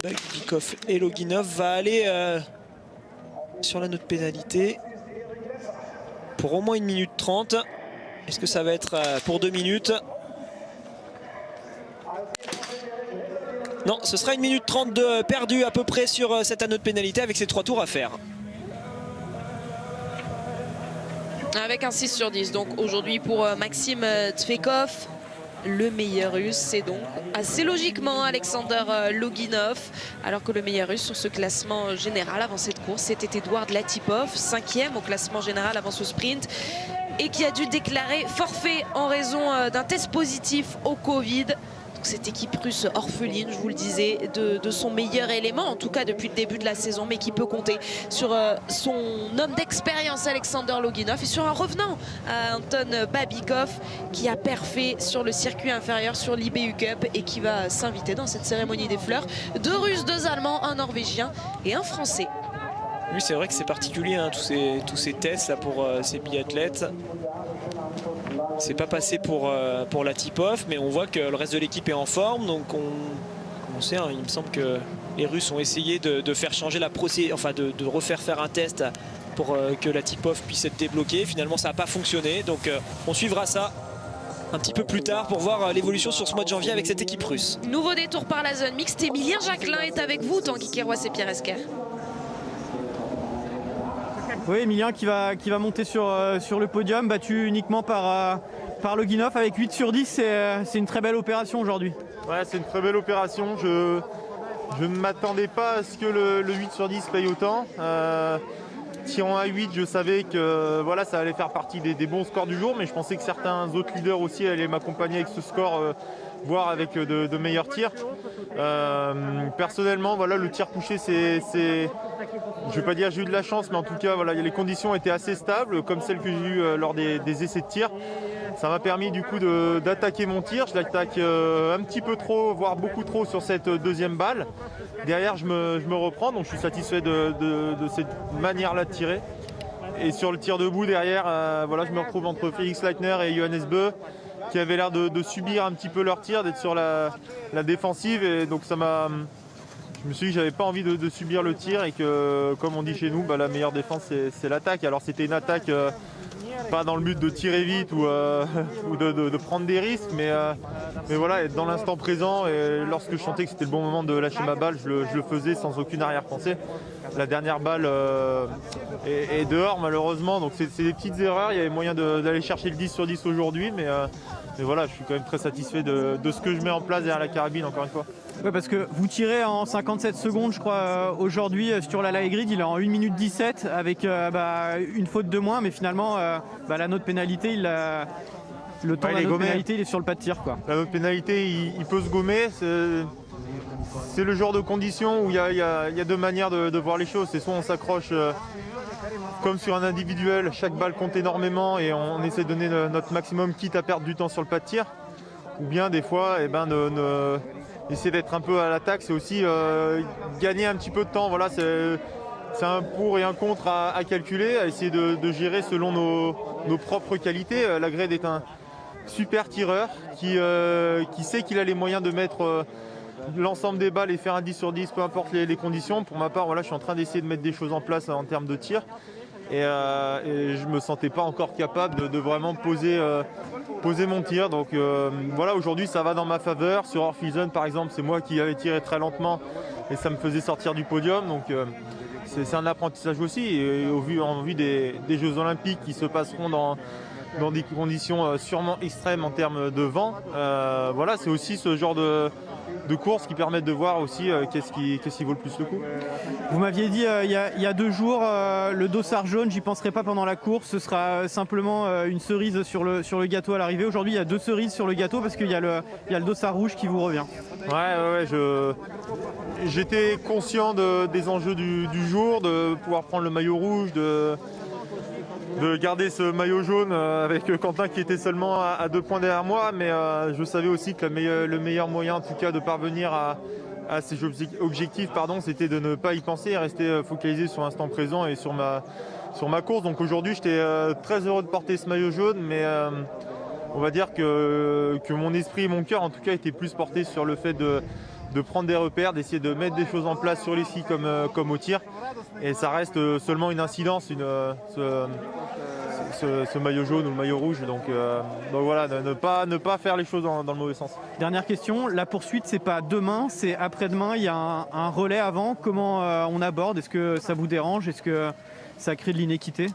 Babikov et Loginov va aller sur la note pénalité pour au moins 1 minute 30. Est-ce que ça va être pour 2 minutes? Non, ce sera 1 minute 30 de perdu à peu près sur cette anneau de pénalité avec ces 3 tours à faire. Avec un 6 sur 10 donc aujourd'hui pour Maxime Tvetkov. Le meilleur russe, c'est donc assez logiquement Alexander Loginov, alors que le meilleur russe sur ce classement général avant cette course, c'était Edouard Latipov, 5e au classement général avant ce sprint, et qui a dû déclarer forfait en raison d'un test positif au Covid. Donc cette équipe russe orpheline, je vous le disais, de son meilleur élément, en tout cas depuis le début de la saison, mais qui peut compter sur son homme d'expérience Alexander Loginov et sur un revenant, Anton Babikov, qui a perfé sur le circuit inférieur sur l'IBU Cup et qui va s'inviter dans cette cérémonie des fleurs. 2 Russes, 2 Allemands, un Norvégien et un Français. Oui, c'est vrai que c'est particulier, hein, tous ces tests là, pour ces biathlètes. C'est pas passé pour Latipov, mais on voit que le reste de l'équipe est en forme. Donc on sait, hein, il me semble que les Russes ont essayé de faire changer la procédure, enfin de refaire faire un test pour que Latipov puisse être débloqué. Finalement, ça n'a pas fonctionné. Donc on suivra ça un petit peu plus tard pour voir l'évolution sur ce mois de janvier avec cette équipe russe. Nouveau détour par la zone mixte. Emilien Jacquelin est avec vous, Tanguy Kérois et Pierre Esquer. Oui, Emilien qui va monter sur le podium, battu uniquement par Loginov avec 8 sur 10. C'est une très belle opération aujourd'hui. Ouais, c'est une très belle opération. Je ne m'attendais pas à ce que le 8 sur 10 paye autant. Tirant à 8, je savais que voilà, ça allait faire partie des bons scores du jour, mais je pensais que certains autres leaders aussi allaient m'accompagner avec ce score, voire avec de meilleurs tirs. Personnellement, voilà, le tir couché, je ne vais pas dire j'ai eu de la chance, mais en tout cas, voilà, les conditions étaient assez stables, comme celles que j'ai eues lors des essais de tir. Ça m'a permis du coup d'attaquer mon tir. Je l'attaque un petit peu trop, voire beaucoup trop sur cette deuxième balle. Derrière, je me reprends, donc je suis satisfait de cette manière-là de tirer. Et sur le tir debout derrière, voilà, je me retrouve entre Félix Leitner et Johannes Bö, qui avaient l'air de subir un petit peu leur tir, d'être sur la défensive. Et donc je me suis dit que j'avais pas envie de subir le tir et que, comme on dit chez nous, la meilleure défense c'est l'attaque. Alors c'était une attaque pas dans le but de tirer vite ou de prendre des risques, mais voilà, être dans l'instant présent. Et lorsque je sentais que c'était le bon moment de lâcher ma balle, je le faisais sans aucune arrière-pensée. La dernière balle est dehors malheureusement, donc c'est des petites erreurs. Il y avait moyen d'aller chercher le 10 sur 10 aujourd'hui, mais voilà, je suis quand même très satisfait de ce que je mets en place derrière la carabine, encore une fois. Ouais, parce que vous tirez en 57 secondes, je crois, aujourd'hui sur la live grid. Il est en 1 minute 17 avec une faute de moins, mais finalement, la note pénalité, le temps de la note pénalité, il est sur le pas de tir, quoi. La note pénalité, il peut se gommer. C'est le genre de conditions où il y a deux manières de voir les choses. C'est soit on s'accroche comme sur un individuel, chaque balle compte énormément et on essaie de donner notre maximum, quitte à perdre du temps sur le pas de tir. Ou bien des fois, essayer d'être un peu à l'attaque, c'est aussi gagner un petit peu de temps. Voilà, c'est un pour et un contre à calculer, à essayer de gérer selon nos propres qualités. Lagrède est un super tireur qui sait qu'il a les moyens de mettre l'ensemble des balles et faire un 10 sur 10, peu importe les conditions. Pour ma part, voilà, je suis en train d'essayer de mettre des choses en place en termes de tir. Et je ne me sentais pas encore capable de vraiment poser mon tir. Donc voilà, aujourd'hui ça va dans ma faveur. Sur Orphizen par exemple, c'est moi qui avais tiré très lentement et ça me faisait sortir du podium. Donc c'est un apprentissage aussi. Et en vue des Jeux Olympiques qui se passeront dans des conditions sûrement extrêmes en termes de vent, voilà, c'est aussi ce genre de courses qui permettent de voir aussi qu'est-ce qui vaut le plus le coup. Vous m'aviez dit il y a 2 jours, le dossard jaune, j'y penserai pas pendant la course, ce sera simplement une cerise sur le gâteau à l'arrivée. Aujourd'hui, il y a 2 cerises sur le gâteau parce qu'il y a le dossard rouge qui vous revient. Ouais, j'étais conscient des enjeux du jour, de pouvoir prendre le maillot rouge, de garder ce maillot jaune avec Quentin qui était seulement à 2 points derrière moi, mais je savais aussi que le meilleur moyen en tout cas de parvenir à ces objectifs, c'était de ne pas y penser et rester focalisé sur l'instant présent et sur ma course. Donc aujourd'hui j'étais très heureux de porter ce maillot jaune, mais on va dire que mon esprit et mon cœur en tout cas étaient plus portés sur le fait de prendre des repères, d'essayer de mettre des choses en place sur les skis comme au tir. Et ça reste seulement une incidence, ce maillot jaune ou le maillot rouge. Donc voilà, ne pas faire les choses dans le mauvais sens. Dernière question, la poursuite c'est pas demain, c'est après-demain, il y a un relais avant. Comment on aborde? Est-ce que ça vous dérange? Est-ce que ça crée de l'inéquité?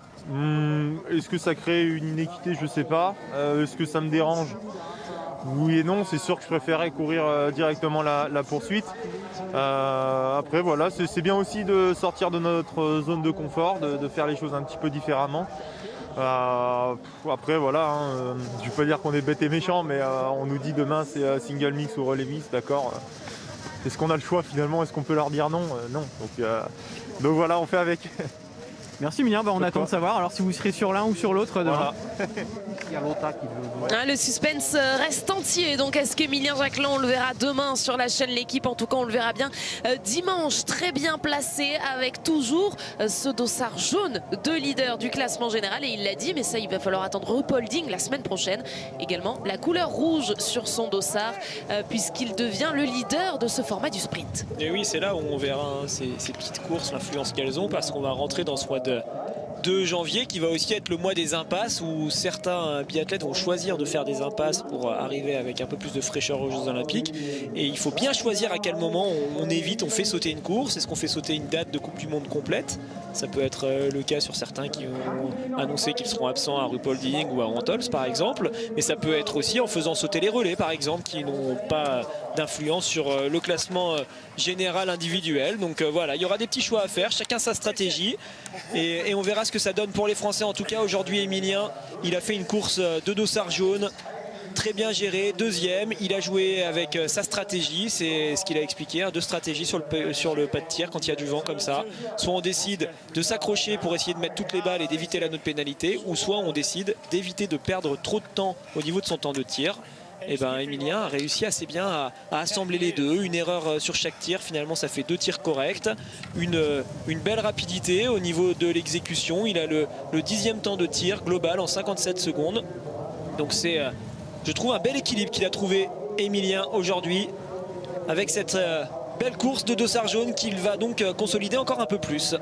Est-ce que ça crée une inéquité? Je sais pas. Est-ce que ça me dérange? oui et non, c'est sûr que je préférais courir directement la poursuite. Après voilà, c'est bien aussi de sortir de notre zone de confort, de faire les choses un petit peu différemment. Après voilà, je ne vais pas dire qu'on est bête et méchant, mais on nous dit demain c'est single mix ou relais mix, d'accord. Est-ce qu'on a le choix finalement? Est-ce qu'on peut leur dire non? Non. Donc voilà, on fait avec. Merci Emilien, on attend de savoir alors si vous serez sur l'un ou sur l'autre demain. Voilà. Le suspense reste entier, donc est-ce qu'Emilien Jacquelin, on le verra demain sur la chaîne L'équipe? En tout cas on le verra bien dimanche, très bien placé avec toujours ce dossard jaune de leader du classement général, et il l'a dit, mais ça il va falloir attendre Ruhpolding la semaine prochaine. Également la couleur rouge sur son dossard puisqu'il devient le leader de ce format du sprint. Et oui, c'est là où on verra ces petites courses, l'influence qu'elles ont, parce qu'on va rentrer dans ce mois de janvier qui va aussi être le mois des impasses, où certains biathlètes vont choisir de faire des impasses pour arriver avec un peu plus de fraîcheur aux Jeux Olympiques, et il faut bien choisir à quel moment on évite, on fait sauter une course. Est-ce qu'on fait sauter une date de Coupe du Monde complète? Ça peut être le cas sur certains qui ont annoncé qu'ils seront absents à Ruhpolding ou à Antholz par exemple, mais ça peut être aussi en faisant sauter les relais par exemple, qui n'ont pas d'influence sur le classement général individuel. Donc voilà, il y aura des petits choix à faire, chacun sa stratégie, et on verra ce que ça donne pour les Français. En tout cas aujourd'hui Emilien, il a fait une course de dossard jaune très bien géré, deuxième. Il a joué avec sa stratégie, c'est ce qu'il a expliqué, deux stratégies sur le pas de tir quand il y a du vent comme ça. Soit on décide de s'accrocher pour essayer de mettre toutes les balles et d'éviter la note pénalité, ou soit on décide d'éviter de perdre trop de temps au niveau de son temps de tir. Et ben Emilien a réussi assez bien à assembler les deux. Une erreur sur chaque tir, finalement ça fait 2 tirs corrects. Une belle rapidité au niveau de l'exécution. Il a le 10e temps de tir global en 57 secondes. Donc c'est, je trouve, un bel équilibre qu'il a trouvé Emilien aujourd'hui, avec cette belle course de dossard jaune qu'il va donc consolider encore un peu plus.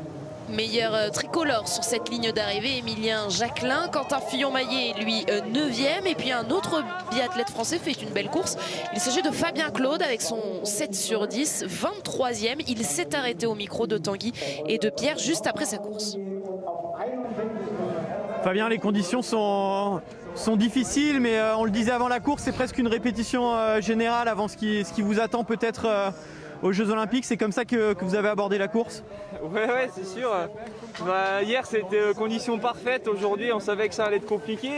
Meilleur tricolore sur cette ligne d'arrivée, Emilien Jacquelin. Quentin Fillon-Maillet, lui, 9e. Et puis un autre biathlète français fait une belle course. Il s'agit de Fabien Claude avec son 7 sur 10, 23e. Il s'est arrêté au micro de Tanguy et de Pierre juste après sa course. Fabien, les conditions sont difficiles, mais on le disait avant la course, c'est presque une répétition générale avant ce qui vous attend peut-être aux Jeux Olympiques. C'est comme ça que vous avez abordé la course? Ouais, c'est sûr. Hier c'était conditions parfaites, aujourd'hui on savait que ça allait être compliqué.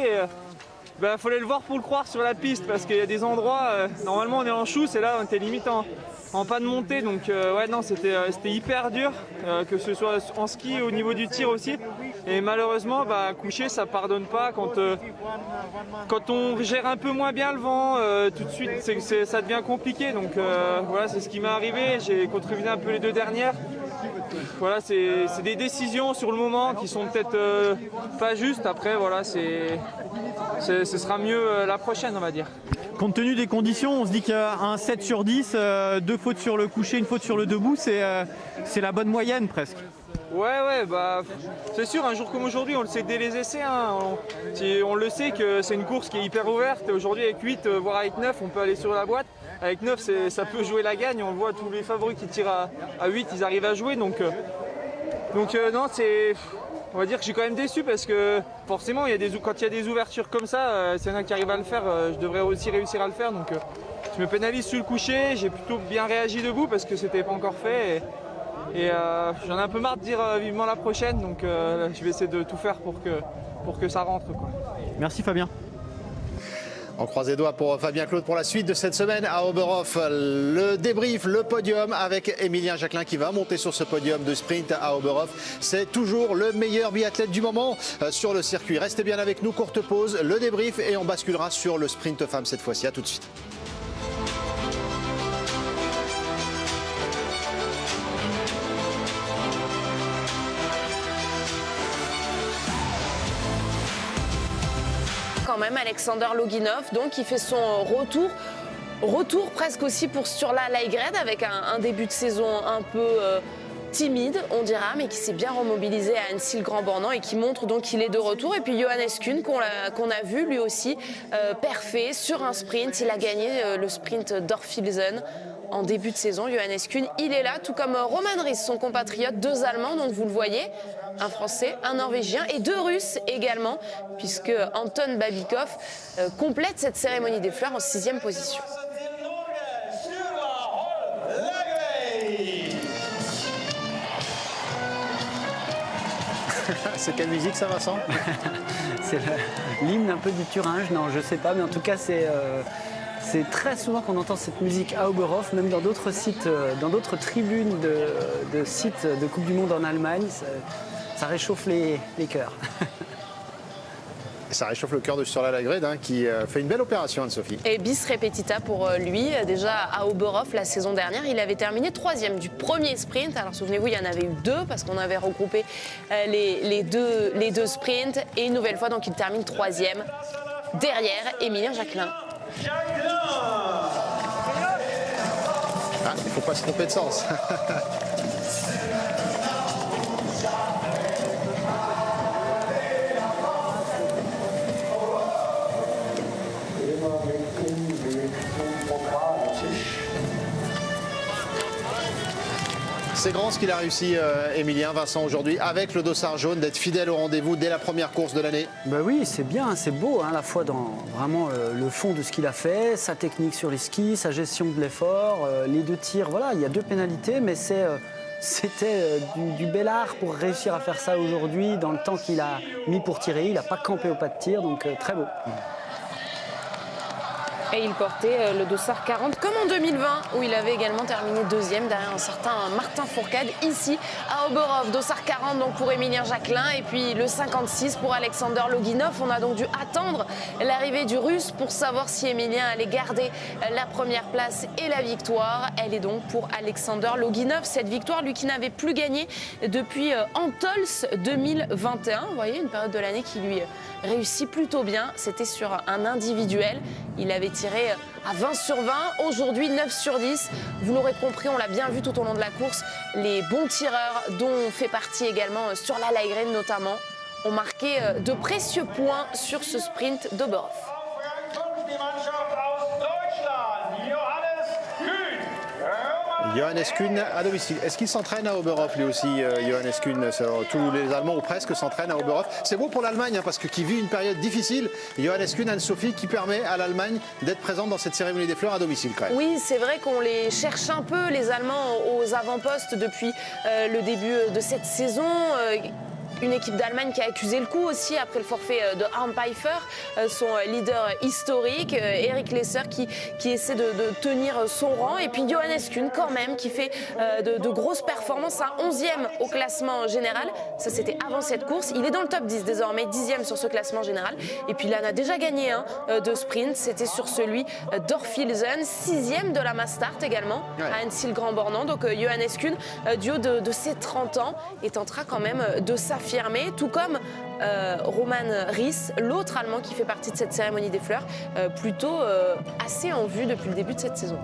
Fallait le voir pour le croire sur la piste, parce qu'il y a des endroits, normalement on est en chousse et là on était limite en pas de montée, donc ouais non c'était hyper dur, que ce soit en ski au niveau du tir aussi, et malheureusement coucher ça pardonne pas quand on gère un peu moins bien le vent, tout de suite ça devient compliqué, donc voilà, c'est ce qui m'est arrivé. J'ai contribué un peu les 2 dernières. Voilà, c'est des décisions sur le moment qui sont peut-être pas justes. Après voilà, ce sera mieux la prochaine, on va dire. Compte tenu des conditions, on se dit qu'un 7 sur 10, 2 fautes sur le coucher, 1 faute sur le debout, c'est la bonne moyenne presque. Ouais, c'est sûr, un jour comme aujourd'hui, on le sait dès les essais, hein, on le sait que c'est une course qui est hyper ouverte. Aujourd'hui avec 8, voire avec 9, on peut aller sur la boîte. Avec 9, ça peut jouer la gagne, on le voit, tous les favoris qui tirent à 8, ils arrivent à jouer. Donc non, on va dire que je suis quand même déçu, parce que forcément, quand il y a des ouvertures comme ça, s'il y en a qui arrivent à le faire, je devrais aussi réussir à le faire. Donc je me pénalise sur le coucher, j'ai plutôt bien réagi debout parce que c'était pas encore fait. Et j'en ai un peu marre de dire vivement la prochaine, donc je vais essayer de tout faire pour que ça rentre, quoi. Merci Fabien. On croise les doigts pour Fabien Claude pour la suite de cette semaine à Oberhof. Le débrief, le podium avec Emilien Jacquelin qui va monter sur ce podium de sprint à Oberhof. C'est toujours le meilleur biathlète du moment sur le circuit. Restez bien avec nous, courte pause, le débrief et on basculera sur le sprint femme cette fois-ci. À tout de suite. Quand même Alexander Loginov, donc qui fait son retour presque aussi pour Sturla Laigred, avec un début de saison un peu timide on dira, mais qui s'est bien remobilisé à Annecy-le-Grand-Bornand et qui montre donc qu'il est de retour. Et puis Johannes Kuhn qu'on a vu lui aussi perfait sur un sprint. Il a gagné le sprint d'Orfilsen en début de saison. Johannes Kuhn, il est là, tout comme Roman Ries, son compatriote, 2 Allemands, donc vous le voyez, un Français, un Norvégien et 2 Russes également, puisque Anton Babikov complète cette cérémonie des fleurs en 6e position. C'est quelle musique ça, Vincent? C'est l'hymne un peu du Thuringe, non je sais pas, mais en tout cas c'est très souvent qu'on entend cette musique à Oberhof, même dans d'autres sites, dans d'autres tribunes de sites de Coupe du Monde en Allemagne, ça réchauffe les cœurs. Ça réchauffe le cœur de Sur-la-Lagrède qui fait une belle opération, Anne-Sophie. Et bis repetita pour lui. Déjà à Oberhof, la saison dernière, il avait terminé 3e du premier sprint. Alors souvenez-vous, il y en avait eu 2 parce qu'on avait regroupé les deux sprints. Et une nouvelle fois, donc il termine 3e derrière Émilien Jacquelin. Ah, il ne faut pas se tromper de sens. C'est grand ce qu'il a réussi, Émilien, Vincent, aujourd'hui, avec le dossard jaune, d'être fidèle au rendez-vous dès la première course de l'année. Ben oui, c'est bien, c'est beau, à la fois dans vraiment le fond de ce qu'il a fait, sa technique sur les skis, sa gestion de l'effort, les 2 tirs, voilà, il y a 2 pénalités, mais c'était du bel art pour réussir à faire ça aujourd'hui, dans le temps qu'il a mis pour tirer, il n'a pas campé au pas de tir, donc très beau. Et il portait le dossard 40 comme en 2020 où il avait également terminé 2e derrière un certain Martin Fourcade ici à Oberhof. Dossard 40 donc pour Émilien Jacquelin et puis le 56 pour Alexander Loginov. On a donc dû attendre l'arrivée du Russe pour savoir si Émilien allait garder la première place et la victoire. Elle est donc pour Alexander Loginov. Cette victoire, lui qui n'avait plus gagné depuis Antols 2021. Vous voyez, une période de l'année qui lui réussit plutôt bien. C'était sur un individuel. Il avait tiré à 20 sur 20. Aujourd'hui, 9 sur 10. Vous l'aurez compris, on l'a bien vu tout au long de la course. Les bons tireurs, dont fait partie également Sur-la-Lagrède notamment, ont marqué de précieux points sur ce sprint d'Oberhof. Johannes Kuhn à domicile. Est-ce qu'il s'entraîne à Oberhof lui aussi, Johannes Kuhn? Tous les Allemands ou presque s'entraînent à Oberhof. C'est beau pour l'Allemagne parce que qui vit une période difficile. Johannes Kuhn, Anne-Sophie, qui permet à l'Allemagne d'être présente dans cette cérémonie des fleurs à domicile quand même. Oui, c'est vrai qu'on les cherche un peu, les Allemands, aux avant-postes depuis le début de cette saison. Une équipe d'Allemagne qui a accusé le coup aussi après le forfait de Arne Pfeiffer, son leader historique, Eric Lesser qui essaie de tenir son rang, et puis Johannes Kuhn quand même qui fait de grosses performances, à 11e au classement général. Ça c'était avant cette course, il est dans le top 10 désormais, 10e sur ce classement général, et puis là on a déjà gagné un de sprint, c'était sur celui d'Orfilsen, 6e de la Mastart également, à Annecy-le-Grand-Bornand. Donc Johannes Kuhn, du haut de ses 30 ans, et tentera quand même de s'affirmer, tout comme Roman Ries, l'autre Allemand qui fait partie de cette cérémonie des fleurs, plutôt assez en vue depuis le début de cette saison.